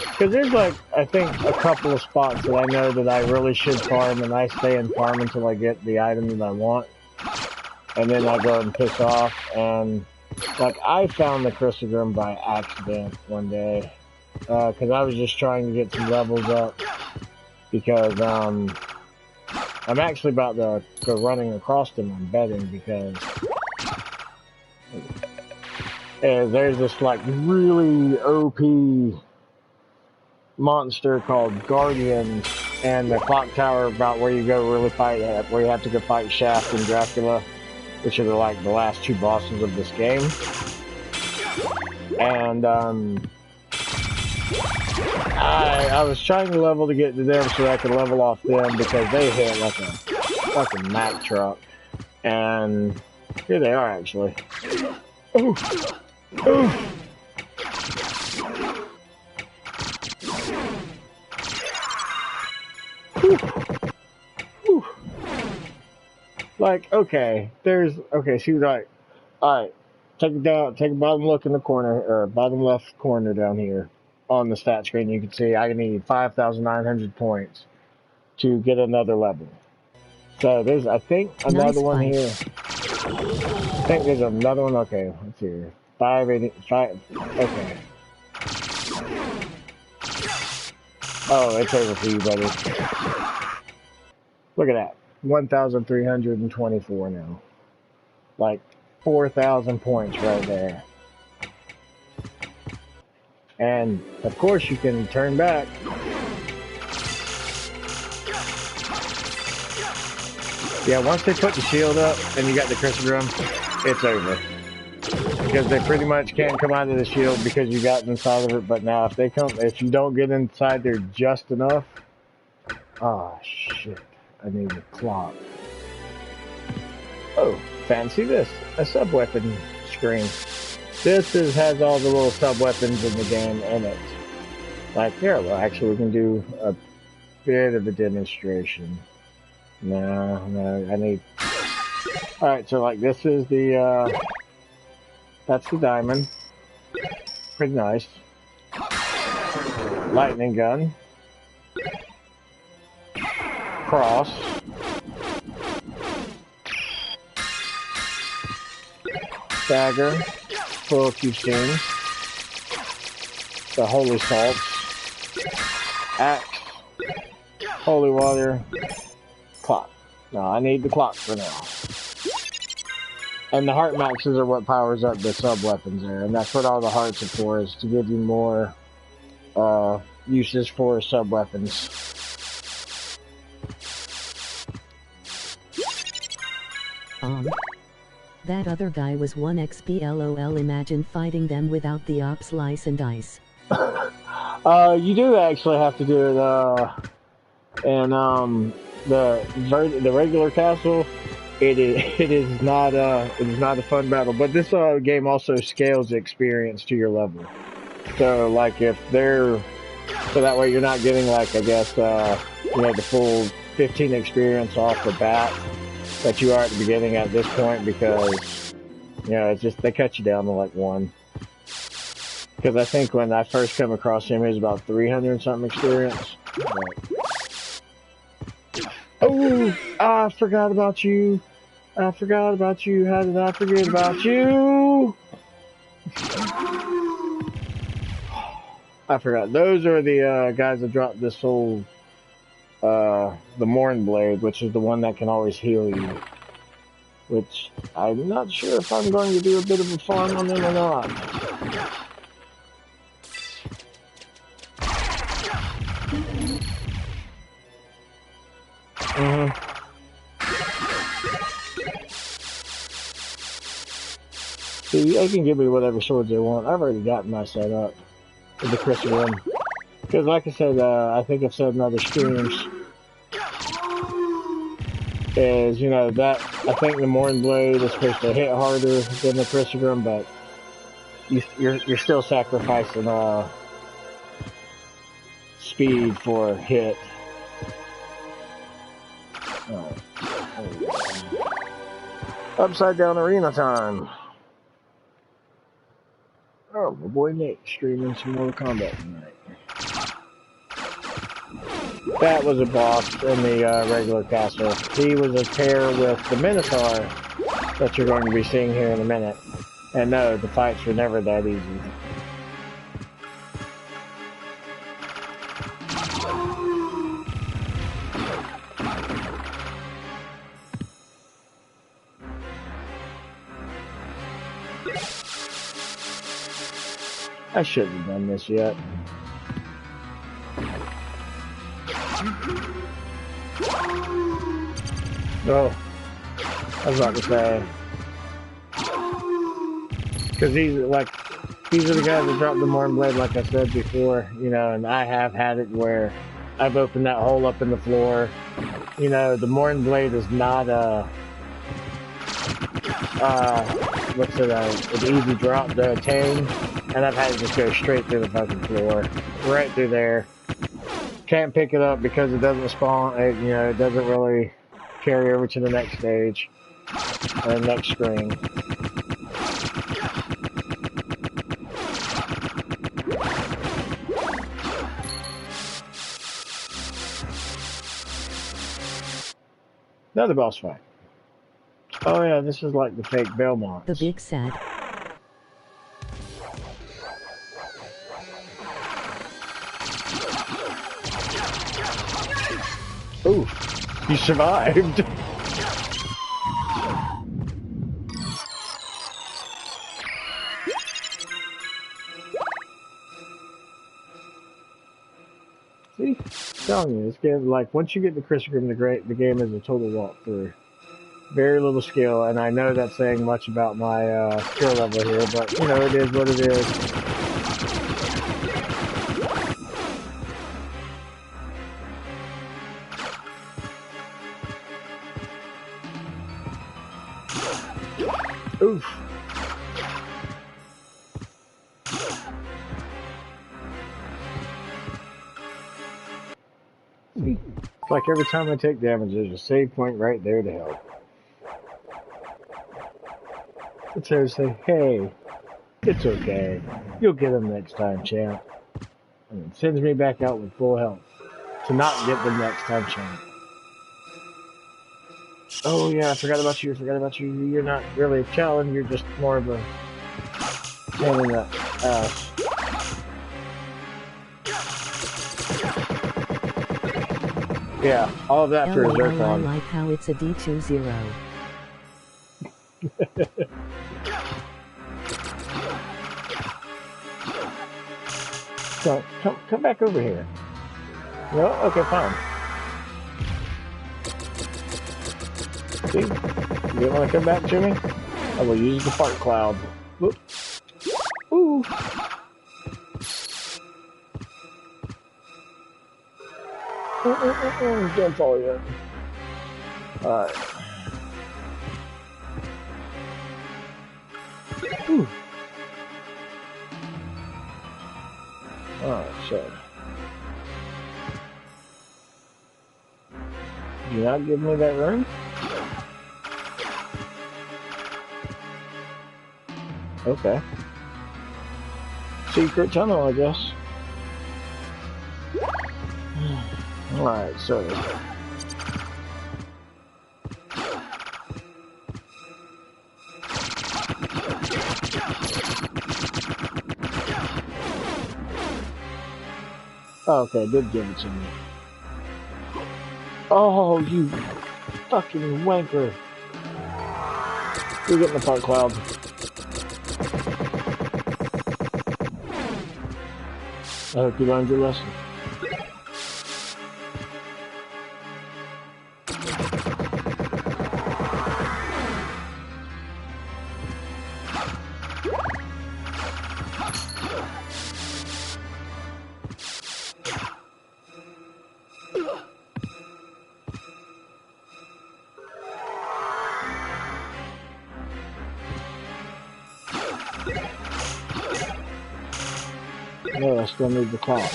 [SPEAKER 1] Because there's like, I think, a couple of spots that I know that I really should farm, and I stay and farm until I get the item that I want. And then I go and piss off, and like, I found the Chrysogrim by accident one day. Because I was just trying to get some levels up. Because, I'm actually about to go running across them on betting, because there's this, like, really OP monster called Guardians, and the clock tower about where you go really fight at, where you have to go fight Shaft and Dracula, which are like the last two bosses of this game. And I was trying to level to get to them so I could level off them, because they hit like a fucking Mack truck. And here they are, actually. Ooh. Ooh. Whew. Like, okay, she's like, alright, take a bottom look in the corner, or bottom left corner down here on the stat screen. You can see I need 5,900 points to get another level. So there's, I think, another one here. I think there's another one. Okay, let's see here. 585. Okay. Oh, it's over for you, buddy. Look at that. 1,324 now. Like 4,000 points right there. And of course you can turn back. Yeah, once they put the shield up and you got the Chrysogrim, it's over. Because they pretty much can't come out of the shield because you got inside of it. But now if you don't get inside there just enough, oh shit, I need a clock. Oh, fancy this, a sub-weapon screen. This has all the little sub-weapons in the game in it. Like here, well actually we can do a bit of a demonstration. No, I need... Alright, so like this is the, that's the diamond. Pretty nice. Lightning gun. Cross. Dagger. Book you've seen. The holy salts. Axe. Holy water. Clock. No, I need the clock for now. And the heart maxes are what powers up the sub-weapons there. And that's what all the hearts are for, is to give you more uses for sub-weapons.
[SPEAKER 2] That other guy was 1 XP LOL. Imagine fighting them without the op slice and dice.
[SPEAKER 1] You do actually have to do it, and the regular castle, it is not a fun battle. But this game also scales the experience to your level. So like so that way you're not getting like, I guess, the full 15 experience off the bat that you are at the beginning at this point, because it's just they cut you down to like 1. Because I think when I first come across him, he was about 300 and something experience. Oh, I forgot about you. I forgot about you. How did I forget about you? I forgot. Those are the guys that dropped this whole the Morn Blade, which is the one that can always heal you. Which I'm not sure if I'm going to do a bit of a farm on them or not. See, they can give me whatever swords they want. I've already gotten my set up with the Chrysalim. Because like I said, I think I've said in other streams, is, you know, that I think the Morn Blade is supposed to hit harder than the Chrysalim, but you're still sacrificing speed for hit. Alright. Upside down arena time. Oh, my boy Nick streaming some Mortal Kombat tonight. That was a boss in the regular castle. He was a pair with the Minotaur that you're going to be seeing here in a minute. And no, the fights were never that easy. I shouldn't have done this yet. Oh, I was about to say. Because these are the guys that dropped the Morn Blade, like I said before, you know, and I have had it where I've opened that hole up in the floor. You know, the Morn Blade is not an easy drop to attain, and I've had to just go straight through the fucking floor, right through there. Can't pick it up because it doesn't spawn, it doesn't really carry over to the next stage, or the next screen. Another boss fight. Oh yeah, this is like the fake Belmont.
[SPEAKER 2] The big sad.
[SPEAKER 1] Ooh, you survived. See, I'm telling you, this game, like, once you get the Chrysalim, the game is a total walkthrough. Very little skill, and I know that's saying much about my skill level here, but, you know, it is what it is. Oof. It's like every time I take damage, there's a save point right there to help. It's there to say, hey, it's okay. You'll get them next time, champ. And it sends me back out with full health to not get them next time, champ. Oh yeah, I forgot about you. You're not really a challenge, you're just more of a pain in the ass. Yeah, all of that for a Zircon.
[SPEAKER 2] I like how it's a D20.
[SPEAKER 1] So, come back over here. No? Okay, fine. See? You didn't want to come back to me? I will use the fart cloud. Whoop. Ooh. Don't fall yet. Alright. Ooh. Alright, so. Did you not give me that room? Okay. Secret tunnel, I guess. Alright, so. Oh, okay, did give it to me. Oh, you fucking wanker. You're getting the part, Cloud. I hope you learned your lesson. No, I still need the clock.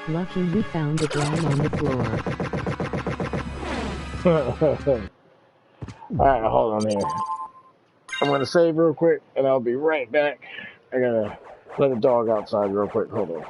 [SPEAKER 2] Lucky you found a drum on the floor.
[SPEAKER 1] Alright, hold on here. I'm gonna save real quick and I'll be right back. I gotta let a dog outside real quick. Hold on.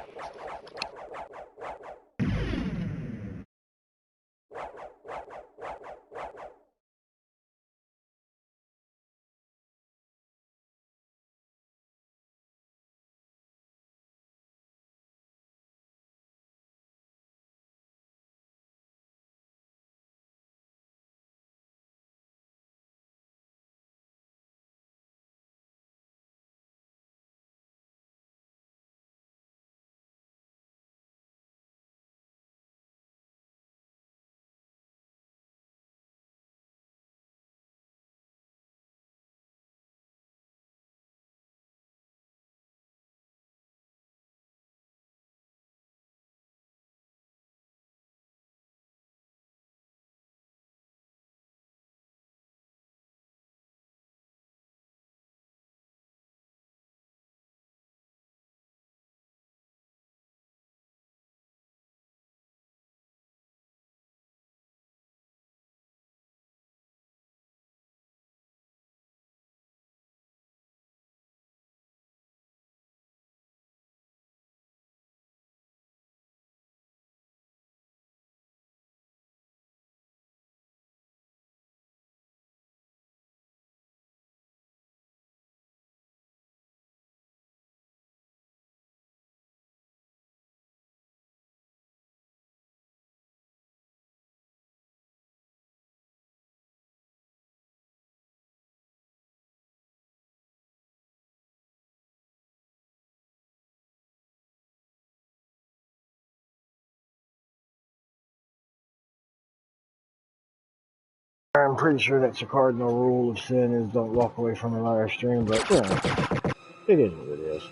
[SPEAKER 1] I'm pretty sure that's a cardinal rule of sin is don't walk away from a live stream, but yeah, it is what it is.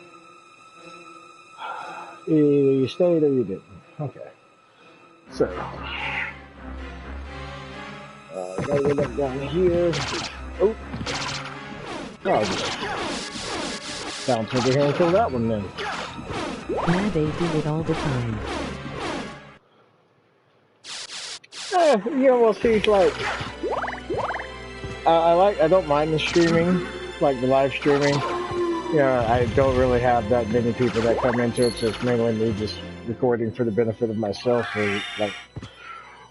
[SPEAKER 1] Either you stayed or you didn't. Okay. So, gotta get up down here. Oh, I'll just bounce over here and kill that one then.
[SPEAKER 2] Yeah, they do it all the time.
[SPEAKER 1] You know, well, see, like, I don't mind the streaming, like the live streaming. Yeah, I don't really have that many people that come into it, so it's mainly me just recording for the benefit of myself or like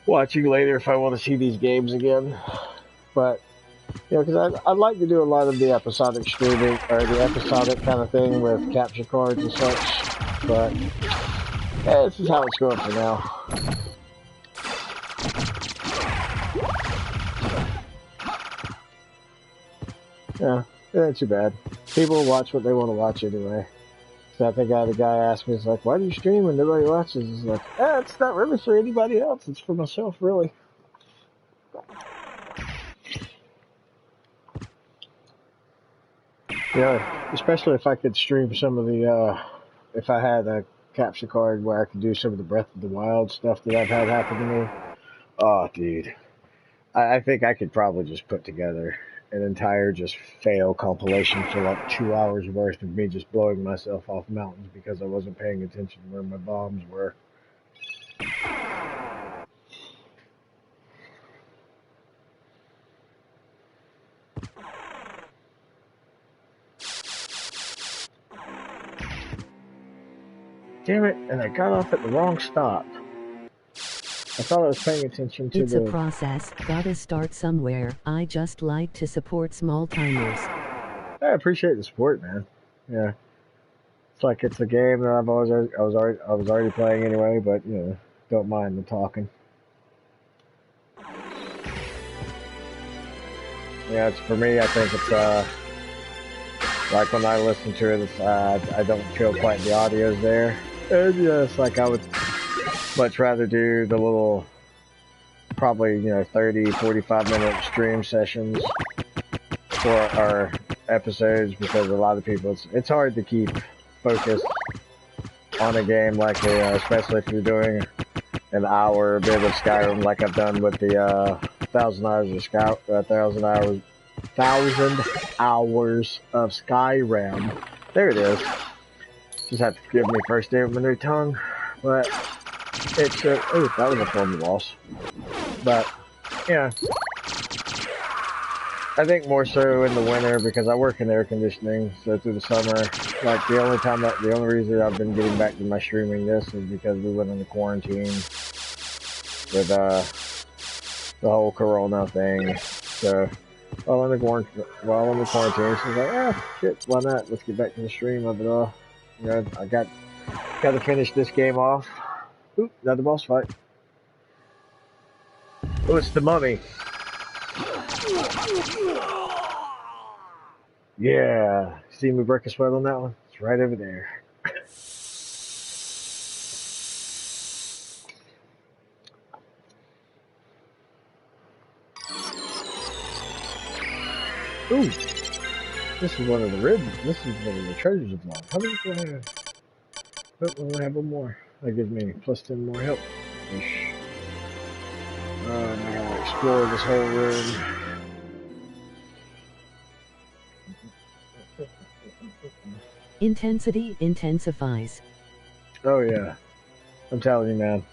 [SPEAKER 1] watching later if I want to see these games again. But, you know, because I'd like to do a lot of the episodic streaming or the episodic kind of thing with capture cards and such. But, yeah, this is how it's going for now. Yeah, it ain't too bad. People watch what they want to watch anyway. So I think I had a guy ask me, he's like, why do you stream when nobody watches? He's like, it's not really for anybody else. It's for myself, really. Yeah, especially if I could stream some of the, if I had a capture card where I could do some of the Breath of the Wild stuff that I've had happen to me. Oh, dude. I think I could probably just put together an entire just fail compilation for like 2 hours worth of me just blowing myself off mountains because I wasn't paying attention to where my bombs were. Damn it, and I got off at the wrong stop. I thought I was paying attention to
[SPEAKER 2] It's a
[SPEAKER 1] the...
[SPEAKER 2] process, gotta start somewhere. I just like to support small timers.
[SPEAKER 1] I appreciate the support, man. Yeah. It's like it's a game that I was already playing anyway, but you know, don't mind the talking. Yeah, it's for me. I think it's like when I listen to it, I don't feel quite the audio's there. And yeah, it's like I would much rather do the little, probably 30, 45-minute stream sessions for our episodes, because a lot of people it's hard to keep focused on a game like especially if you're doing an hour bit of Skyrim, like I've done with the 1,000 hours of Skyrim. There it is. Just have to forgive me first day with my new tongue, but it's oh, that was a form loss. But yeah, I think more so in the winter, because I work in air conditioning, so through the summer, like the only reason I've been getting back to my streaming this is because we went into quarantine with the whole Corona thing. So while in the quarantine, she's like, ah, shit, why not? Let's get back to the stream of it all. You know, I got to finish this game off. Oop, another boss fight. Oh, it's the mummy. Yeah, see me break a sweat on that one? It's right over there. Ooh, this is one of the treasures of life. How many do I have? Oh, I'm gonna have one more. That gives me plus 10 more health. Ish. I'm gonna explore this whole room.
[SPEAKER 2] Intensity intensifies.
[SPEAKER 1] Oh yeah, I'm telling you, man.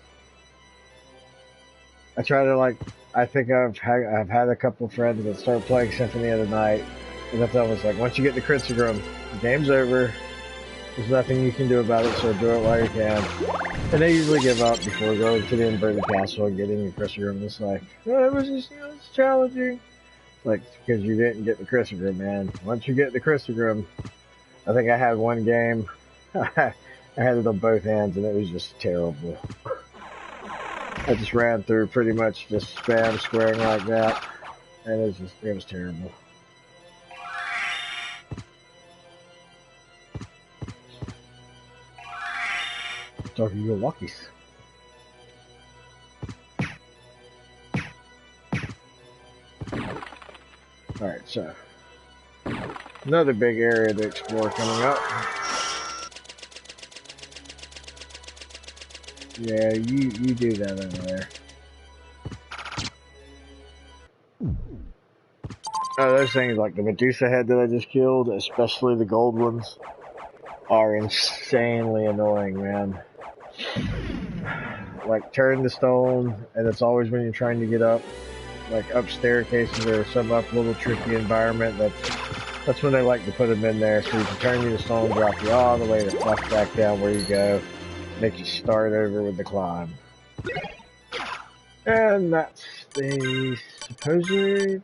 [SPEAKER 1] I try to I think I've had a couple of friends that start playing Symphony of the Night, and that's almost like, once you get the Critsigrim, the game's over. There's nothing you can do about it, so do it while you can. And they usually give up before going to the inverted castle and getting the Critsigrim. It's like, oh, it was just, it's challenging. It's like, it's because you didn't get the Critsigrim, man. Once you get the Critsigrim, I think I had one game, I had it on both hands, and it was just terrible. I just ran through pretty much just spam squaring like that, and it was terrible. Talking your walkies. Alright, so another big area to explore coming up. Yeah, you do that over there. Oh, those things like the Medusa head that I just killed, especially the gold ones, are insanely annoying, man. Like, turn the stone, and it's always when you're trying to get up, like up staircases or some up little tricky environment, that's when they like to put them in there, so you can turn you to stone, drop you all the way to fuck back down where you go, make you start over with the climb. And that's the supposed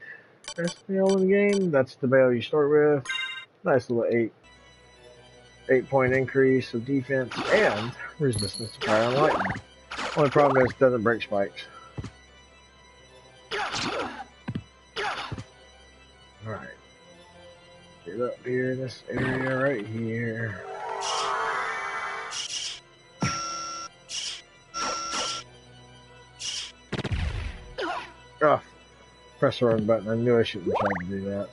[SPEAKER 1] best nail in the game. That's the bale you start with. Nice little 8-point increase of defense and resistance to fire and lightning. Only problem is it doesn't break spikes. Alright. Get up here in this area right here. Oh, press the wrong button. I knew I shouldn't have tried to do that.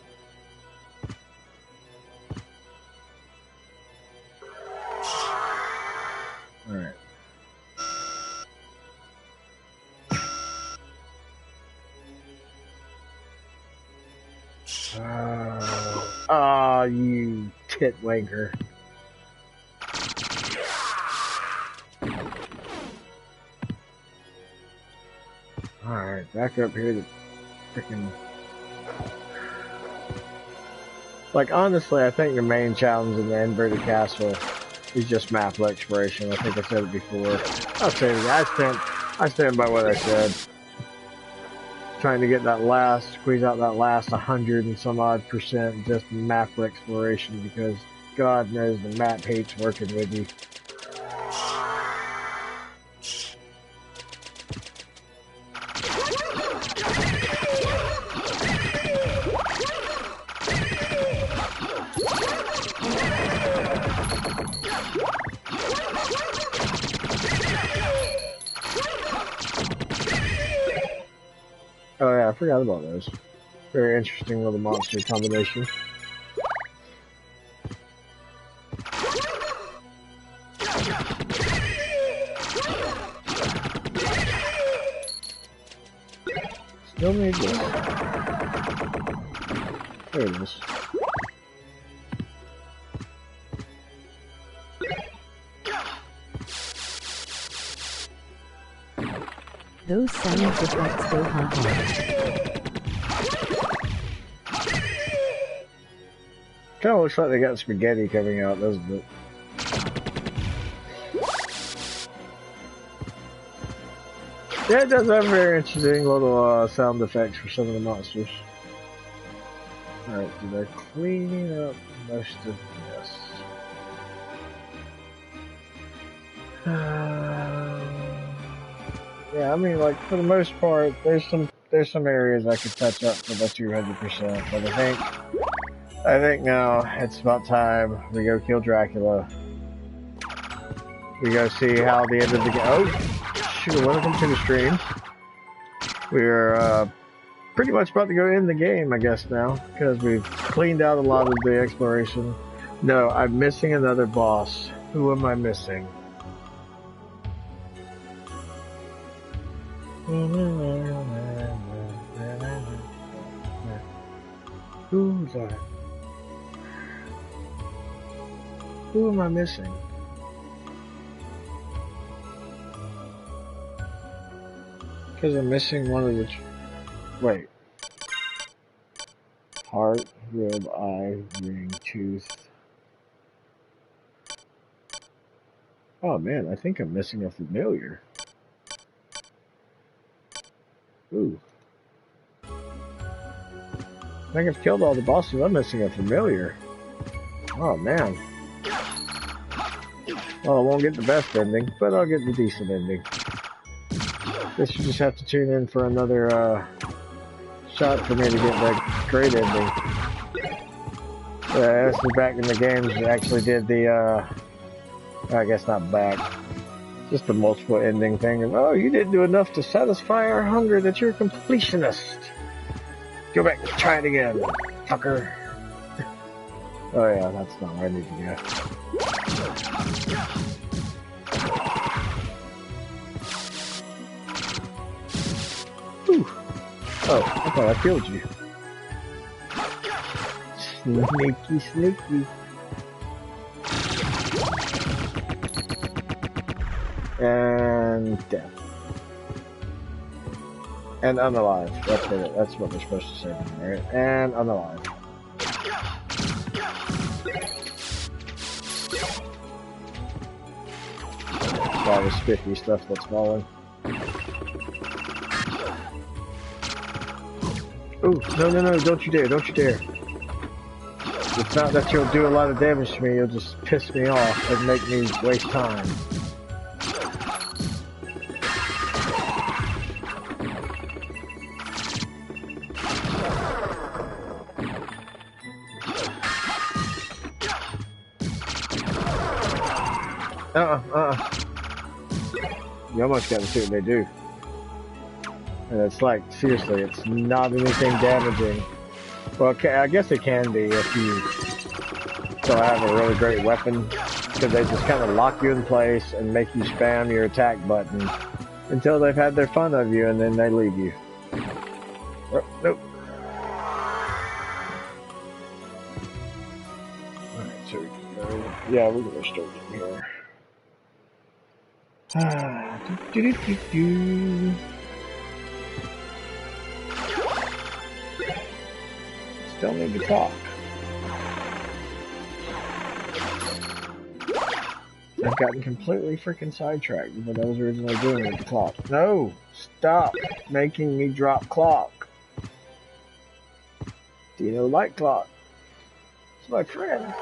[SPEAKER 1] Alright. Ah, you tit wanker. Alright, back up here to freaking... Like, honestly, I think the main challenge in the inverted castle is just map exploration. I think I said it before. I'll say it again. I stand by what I said. Trying to get that last, squeeze out that last 100 and some odd percent just map exploration because God knows the map hates working with you. Oh yeah, I forgot about those. Very interesting little monster combination. Still need this. There it is.
[SPEAKER 2] Those sound effects go haha.
[SPEAKER 1] Kind of looks like they got spaghetti coming out, doesn't it? Yeah, it does have very interesting little sound effects for some of the monsters. Alright, so they're cleaning up most of this. Yeah, I mean, like, for the most part, there's some areas I could touch up for the 200%, but I think now it's about time we go kill Dracula. We go see how the end of the game. Oh, shoot! Welcome to the stream. We're pretty much about to go in the game, I guess now, because we've cleaned out a lot of the exploration. No, I'm missing another boss. Who am I missing? Who's that? Who am I missing? Because I'm missing one of the... Wait. Heart, rib, eye, ring, tooth. Oh man, I think I'm missing a familiar. Ooh. I think I've killed all the bosses. I'm missing a familiar. Oh man. Well, I won't get the best ending, but I'll get the decent ending. Guess you just have to tune in for another shot for me to get that great ending. This is back in the games. We actually did the, I guess not back. Just the multiple ending thing. And, oh, you didn't do enough to satisfy our hunger that you're a completionist. Go back and try it again, fucker. Oh yeah, that's not where I need to go. Ooh. Oh, I thought I killed you. Sneaky, sneaky. And death. And unalive. That's what we're supposed to say, right? And unalive. All the spiffy stuff that's falling. Ooh, no, don't you dare, don't you dare. It's not that you'll do a lot of damage to me, you'll just piss me off and make me waste time. You almost got to see what they do. And it's like, seriously, it's not anything damaging. Well, okay, I guess it can be if you don't have a really great weapon, because they just kind of lock you in place and make you spam your attack button until they've had their fun of you, and then they leave you. Oh, nope. Alright, so we can go. Yeah, we're going to start from here. Still need to talk. I've gotten completely freaking sidetracked with what I was originally doing with the clock. No! Stop making me drop clock. Do you know Light Clock? It's my friend.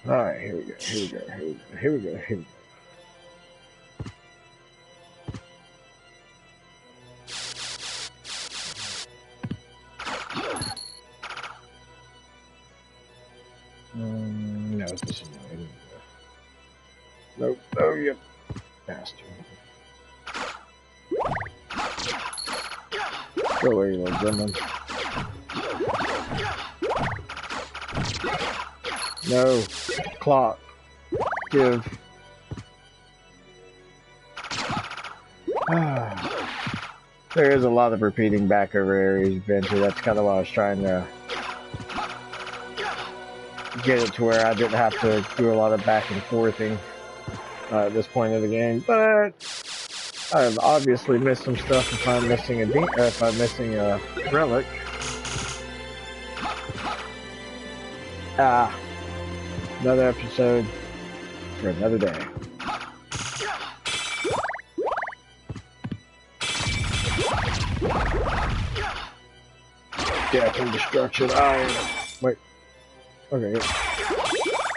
[SPEAKER 1] Alright, here we go, here we go, here we go, here we go, here we go. No, this is not it. Nope, oh, yep. Bastard. Go away, you little gremlin. No. Clock. Give. There is a lot of repeating back over areas you've been to. That's kind of why I was trying to get it to where I didn't have to do a lot of back and forthing at this point of the game. But I've obviously missed some stuff if I'm missing a relic. Another episode for another day. Death and destruction. Wait. Okay.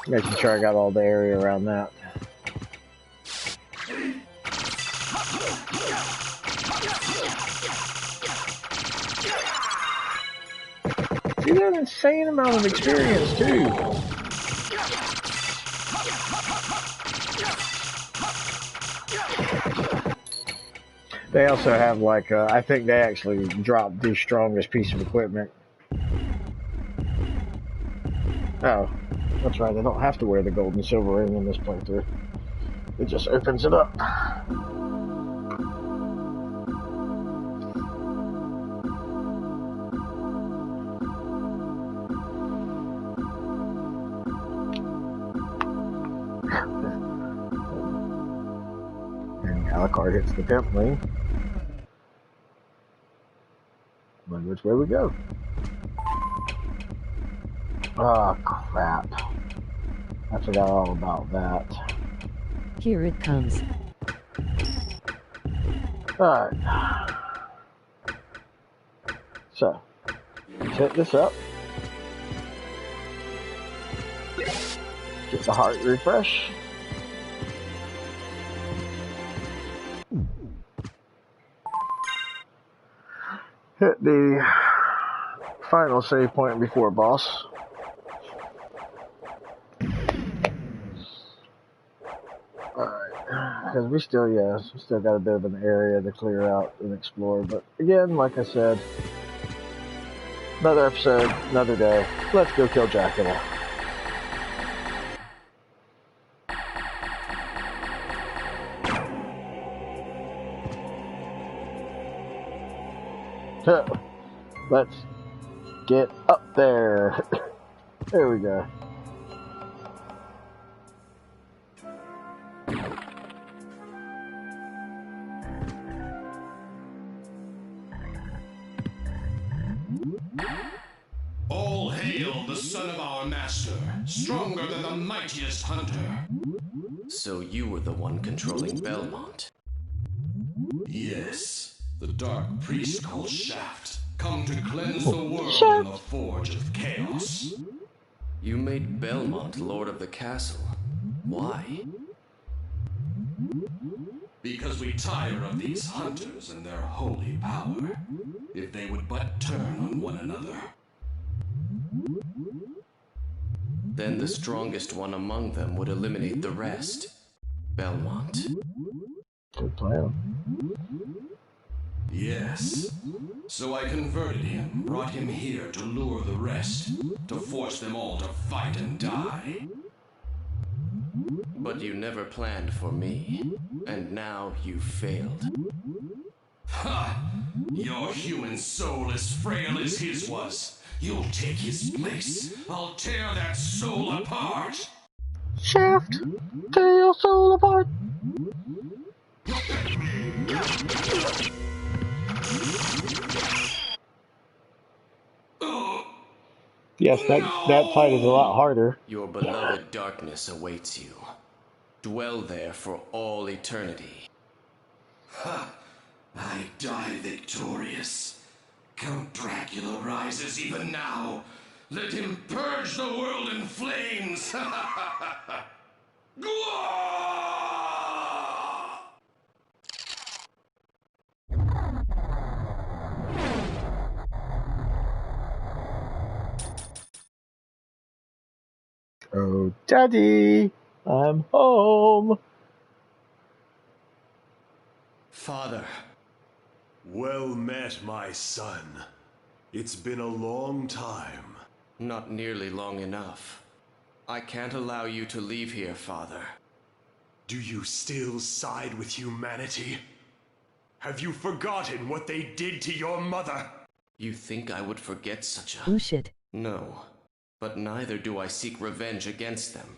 [SPEAKER 1] Making sure I got all the area around that. See, that insane amount of experience too. They also have like, I think they actually dropped the strongest piece of equipment. Oh, that's right, I don't have to wear the gold and silver ring in this playthrough. It just opens it up. And Alucard hits the pimp lane. Wonder which way we go. Oh, crap. I forgot all about that.
[SPEAKER 2] Here it comes.
[SPEAKER 1] Alright. So, let's hit this up. Get the heart refresh. Hit the final save point before boss. Because we still got a bit of an area to clear out and explore. But again, like I said, another episode, another day. Let's go kill Dracula. Let's get up there. There we go.
[SPEAKER 3] All hail the son of our master, stronger than the mightiest hunter.
[SPEAKER 4] So you were the one controlling Belmont?
[SPEAKER 3] Yes, the dark priest called Shaft, come to cleanse the world in the forge of chaos.
[SPEAKER 4] You made Belmont lord of the castle. Why?
[SPEAKER 3] Because we tire of these hunters and their holy power. If they would but turn on one another.
[SPEAKER 4] Then the strongest one among them would eliminate the rest. Belmont.
[SPEAKER 1] Good plan.
[SPEAKER 3] Yes. So I converted him, brought him here to lure the rest, to force them all to fight and die.
[SPEAKER 4] But you never planned for me, and now you failed.
[SPEAKER 3] Ha! Your human soul as frail as his was. You'll take his place. I'll tear that soul apart.
[SPEAKER 1] Shaft, tear your soul apart. Yes, that fight is a lot harder.
[SPEAKER 4] Your beloved darkness awaits you. Dwell there for all eternity.
[SPEAKER 3] I die victorious. Count Dracula rises even now. Let him purge the world in flames.
[SPEAKER 1] Oh, Daddy, I'm home.
[SPEAKER 4] Father,
[SPEAKER 5] Well met, my son. It's been a long time.
[SPEAKER 4] not nearly long enough. I can't allow you to leave here, Father.
[SPEAKER 5] Do you still side with humanity? Have you forgotten what they did to your mother?
[SPEAKER 4] You think I would forget such a...
[SPEAKER 2] Oh shit.
[SPEAKER 4] No, but neither do I seek revenge against them.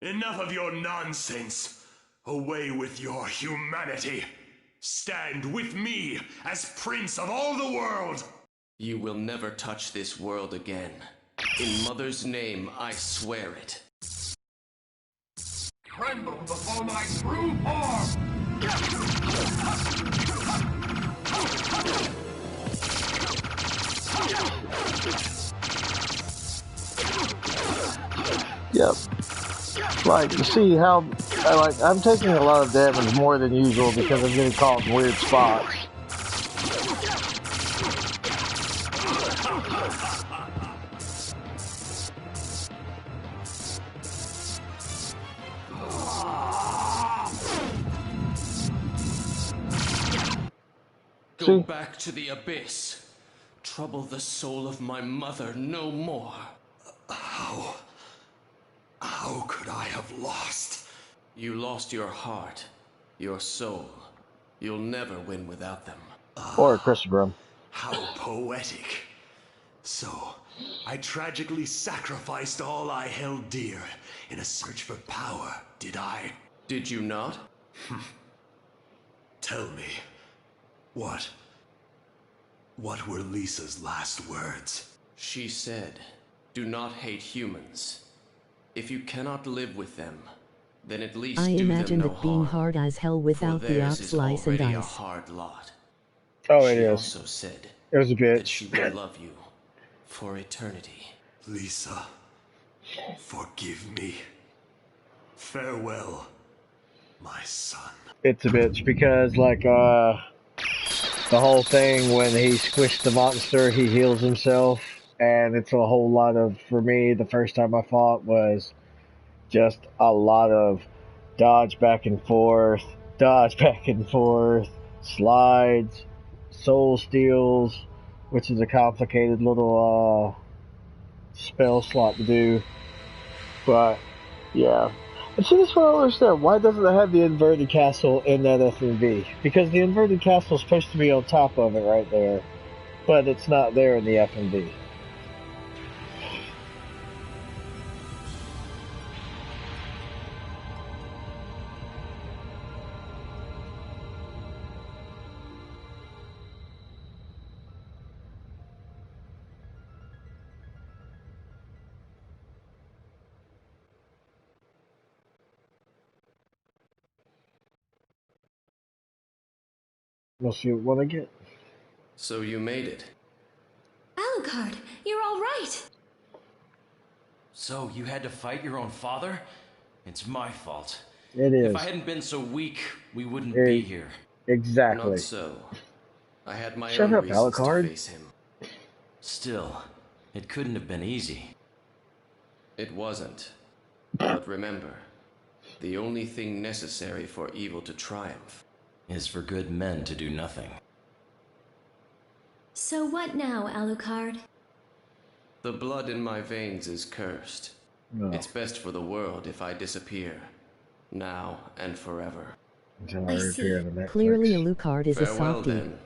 [SPEAKER 5] Enough of your nonsense! Away with your humanity! Stand with me as Prince of all the world!
[SPEAKER 4] You will never touch this world again. In Mother's name, I swear it.
[SPEAKER 3] Tremble before my true form!
[SPEAKER 1] Yep. Like, you see how, I'm taking a lot of damage more than usual because I'm getting caught in weird spots.
[SPEAKER 4] Go
[SPEAKER 1] See?
[SPEAKER 4] back to the abyss. Trouble the soul of my mother no more.
[SPEAKER 5] How could I have lost?
[SPEAKER 4] You lost your heart, your soul. You'll never win without them.
[SPEAKER 1] Or Christopher.
[SPEAKER 5] How poetic. So, I tragically sacrificed all I held dear in a search for power, did I?
[SPEAKER 4] Did you not?
[SPEAKER 5] Tell me, what were Lisa's last words?
[SPEAKER 4] She said, do not hate humans. If you cannot live with them, then at least
[SPEAKER 2] I
[SPEAKER 4] do
[SPEAKER 2] imagine
[SPEAKER 4] them no
[SPEAKER 2] it being
[SPEAKER 4] harm.
[SPEAKER 2] hard as hell without
[SPEAKER 4] For
[SPEAKER 2] the
[SPEAKER 4] theirs
[SPEAKER 2] ox
[SPEAKER 4] is
[SPEAKER 2] slice and
[SPEAKER 4] already a
[SPEAKER 2] dice.
[SPEAKER 4] hard lot.
[SPEAKER 1] Oh, it
[SPEAKER 4] She
[SPEAKER 1] is.
[SPEAKER 4] also said
[SPEAKER 1] It was a
[SPEAKER 4] that she
[SPEAKER 1] bitch.
[SPEAKER 4] will love you for eternity.
[SPEAKER 5] Lisa, forgive me. Farewell, my son.
[SPEAKER 1] It's a bitch because, like, the whole thing when he squished the monster, he heals himself. And it's a whole lot of, for me, the first time I fought was just a lot of dodge back and forth, slides, soul steals, which is a complicated little spell slot to do. But yeah. And see, this one I don't understand. Why doesn't it have the inverted castle in that FMV? Because the inverted castle is supposed to be on top of it right there, but it's not there in the FMV. We'll see what I get.
[SPEAKER 4] So you made it.
[SPEAKER 6] Alucard, you're all right.
[SPEAKER 7] So you had to fight your own father? It's my fault.
[SPEAKER 1] It is.
[SPEAKER 7] If I hadn't been so weak, we wouldn't be here.
[SPEAKER 1] Exactly.
[SPEAKER 4] Not so. I had my
[SPEAKER 1] Shut
[SPEAKER 4] own
[SPEAKER 1] up,
[SPEAKER 4] reasons to
[SPEAKER 1] Alucard.
[SPEAKER 4] face him.
[SPEAKER 7] Still, it couldn't have been easy.
[SPEAKER 4] It wasn't. But remember, the only thing necessary for evil to triumph
[SPEAKER 7] Is for good men to do nothing.
[SPEAKER 6] So what now, Alucard?
[SPEAKER 4] The blood in my veins is cursed.
[SPEAKER 1] No.
[SPEAKER 4] It's best for the world if I disappear, now and forever.
[SPEAKER 1] Until
[SPEAKER 6] I
[SPEAKER 1] appear
[SPEAKER 6] see.
[SPEAKER 1] on Netflix.
[SPEAKER 2] Clearly Alucard is a
[SPEAKER 4] Farewell
[SPEAKER 2] softie.
[SPEAKER 4] then.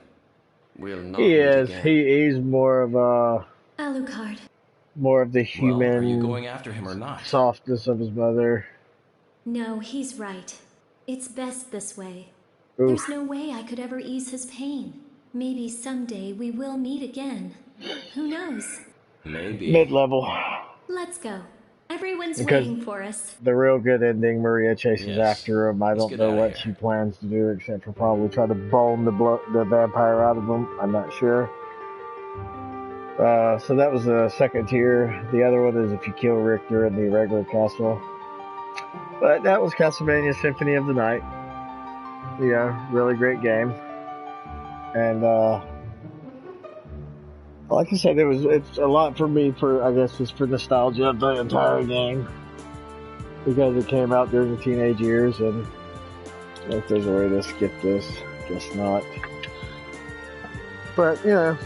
[SPEAKER 4] We'll not
[SPEAKER 1] He
[SPEAKER 4] meet
[SPEAKER 1] is.
[SPEAKER 4] again.
[SPEAKER 1] He's more of
[SPEAKER 6] Alucard,
[SPEAKER 1] the
[SPEAKER 7] Well, are you
[SPEAKER 1] human
[SPEAKER 7] going after him or not?
[SPEAKER 1] softness of his mother.
[SPEAKER 6] no, he's right. It's best this way.
[SPEAKER 1] Oof.
[SPEAKER 6] There's no way I could ever ease his pain. Maybe someday we will meet again. Who knows?
[SPEAKER 7] Maybe.
[SPEAKER 1] mid-level.
[SPEAKER 6] Let's go. Everyone's
[SPEAKER 1] Because
[SPEAKER 6] waiting for us.
[SPEAKER 1] the real good ending, Maria chases
[SPEAKER 7] Yes.
[SPEAKER 1] after him. I
[SPEAKER 7] Let's
[SPEAKER 1] don't
[SPEAKER 7] get
[SPEAKER 1] know
[SPEAKER 7] outta
[SPEAKER 1] what
[SPEAKER 7] here.
[SPEAKER 1] she plans to do except for probably try to bone the vampire out of him. I'm not sure. So that was the second tier. The other one is if you kill Richter in the regular castle. But that was Castlevania Symphony of the Night. Yeah, really great game. And like I said, it's a lot for me for, I guess, just for nostalgia of the entire game. Because it came out during the teenage years, and if there's a way to skip this, guess not. But, you know,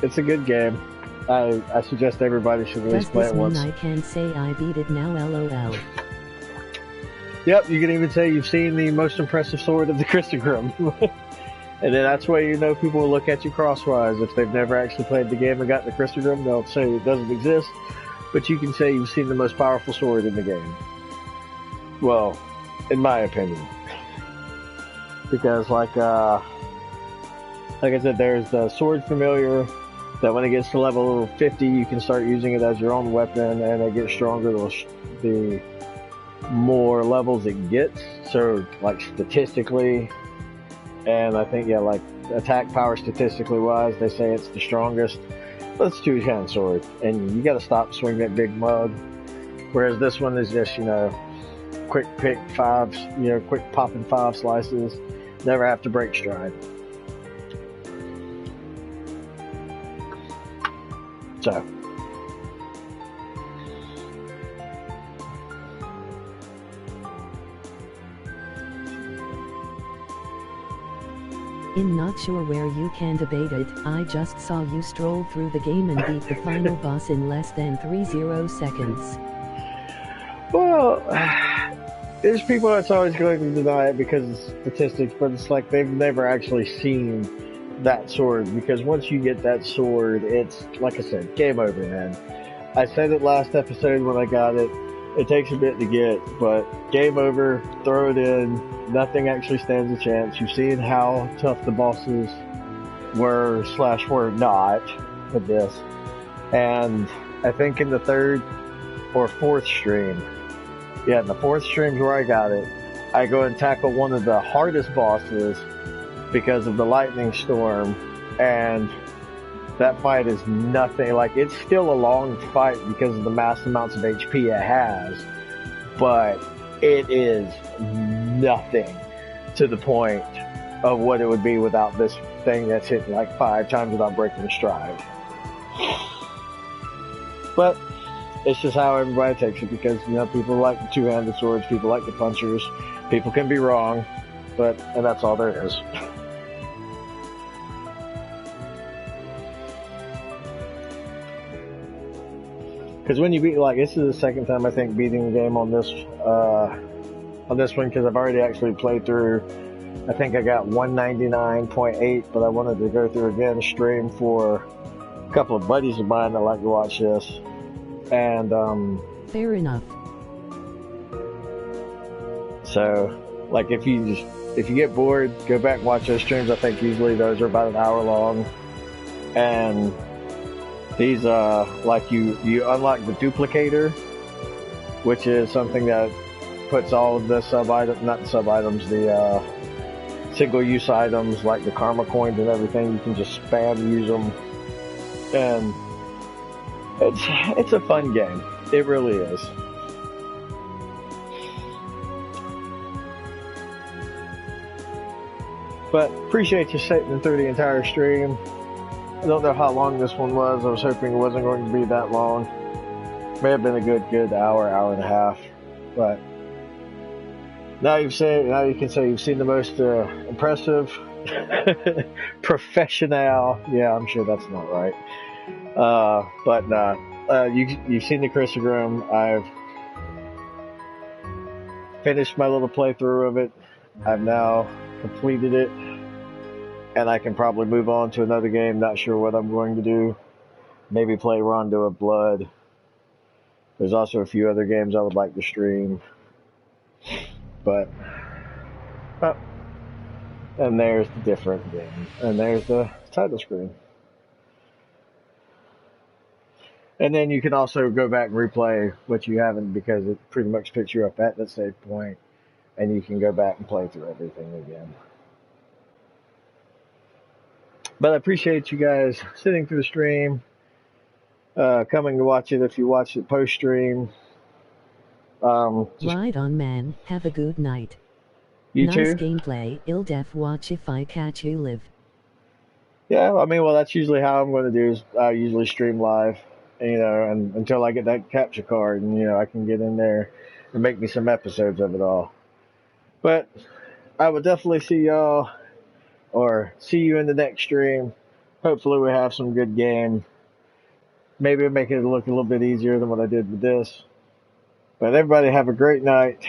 [SPEAKER 1] it's a good game. I suggest everybody should at
[SPEAKER 2] Does
[SPEAKER 1] least play
[SPEAKER 2] this
[SPEAKER 1] it
[SPEAKER 2] mean
[SPEAKER 1] once.
[SPEAKER 2] I can say I beat it now, lol?
[SPEAKER 1] Yep, you can even say you've seen the most impressive sword of the Christogrim. And then that's why you know people will look at you crosswise. If they've never actually played the game and got the Christogrim, they'll say it doesn't exist. But you can say you've seen the most powerful sword in the game. Well, in my opinion. Because like I said, there's the sword familiar that when it gets to level 50, you can start using it as your own weapon, and it gets stronger the more levels it gets. So like statistically, and I think, yeah, like attack power statistically wise, they say it's the strongest. But it's a two-hand sword, and you gotta stop swinging that big mug. Whereas this one is just, you know, quick pick fives, you know, quick popping 5 slices, never have to break stride. So.
[SPEAKER 2] In not sure where you can debate it, I just saw you stroll through the game and beat the final boss in less than 30 seconds.
[SPEAKER 1] Well, there's people that's always going to deny it because of statistics, but it's like they've never actually seen that sword, because once you get that sword, it's, like I said, game over, man. I said it last episode when I got it. It takes a bit to get, but game over, throw it in, nothing actually stands a chance. You've seen how tough the bosses were / were not with this. And I think in the 3rd or 4th stream, yeah, in the 4th stream where I got it, I go and tackle one of the hardest bosses because of the lightning storm, and that fight is nothing. Like, it's still a long fight because of the mass amounts of HP it has, but it is nothing to the point of what it would be without this thing that's hit like 5 times without breaking a stride. But it's just how everybody takes it, because, you know, people like the two-handed swords, people like the punchers, people can be wrong, and that's all there is. Because when you beat, like, this is the second time I think beating the game on this one, because I've already actually played through. I think I got 199.8, but I wanted to go through again, stream for a couple of buddies of mine that like to watch this, and
[SPEAKER 2] Fair enough.
[SPEAKER 1] so like if you get bored, go back and watch those streams. I think usually those are about an hour long, and these, like you unlock the duplicator, which is something that puts all of the the single-use items, like the karma coins and everything, you can just spam use them, and it's a fun game. It really is. But appreciate you sitting through the entire stream. I don't know how long this one was. I was hoping it wasn't going to be that long. May have been a good hour and a half. But now you can say you've seen the most impressive professional. Yeah, I'm sure that's not right. You've seen the Christogrim. I've finished my little playthrough of it. I've now completed it, and I can probably move on to another game. Not sure what I'm going to do. Maybe play Rondo of Blood. There's also a few other games I would like to stream. But, and there's the different game. And there's the title screen. And then you can also go back and replay what you haven't, because it pretty much picks you up at that save point, and you can go back and play through everything again. But I appreciate you guys sitting through the stream, coming to watch it if you watch it post stream.
[SPEAKER 2] Right on, man. Have a good night.
[SPEAKER 1] You
[SPEAKER 2] nice
[SPEAKER 1] too?
[SPEAKER 2] gameplay. I'll def watch if I catch you live.
[SPEAKER 1] Yeah, I mean, well, that's usually how I'm going to do. Is I usually stream live, and until I get that capture card, and I can get in there and make me some episodes of it all. But I will definitely see y'all, or see you in the next stream. Hopefully, we have some good game. Maybe make it look a little bit easier than what I did with this. But everybody have a great night.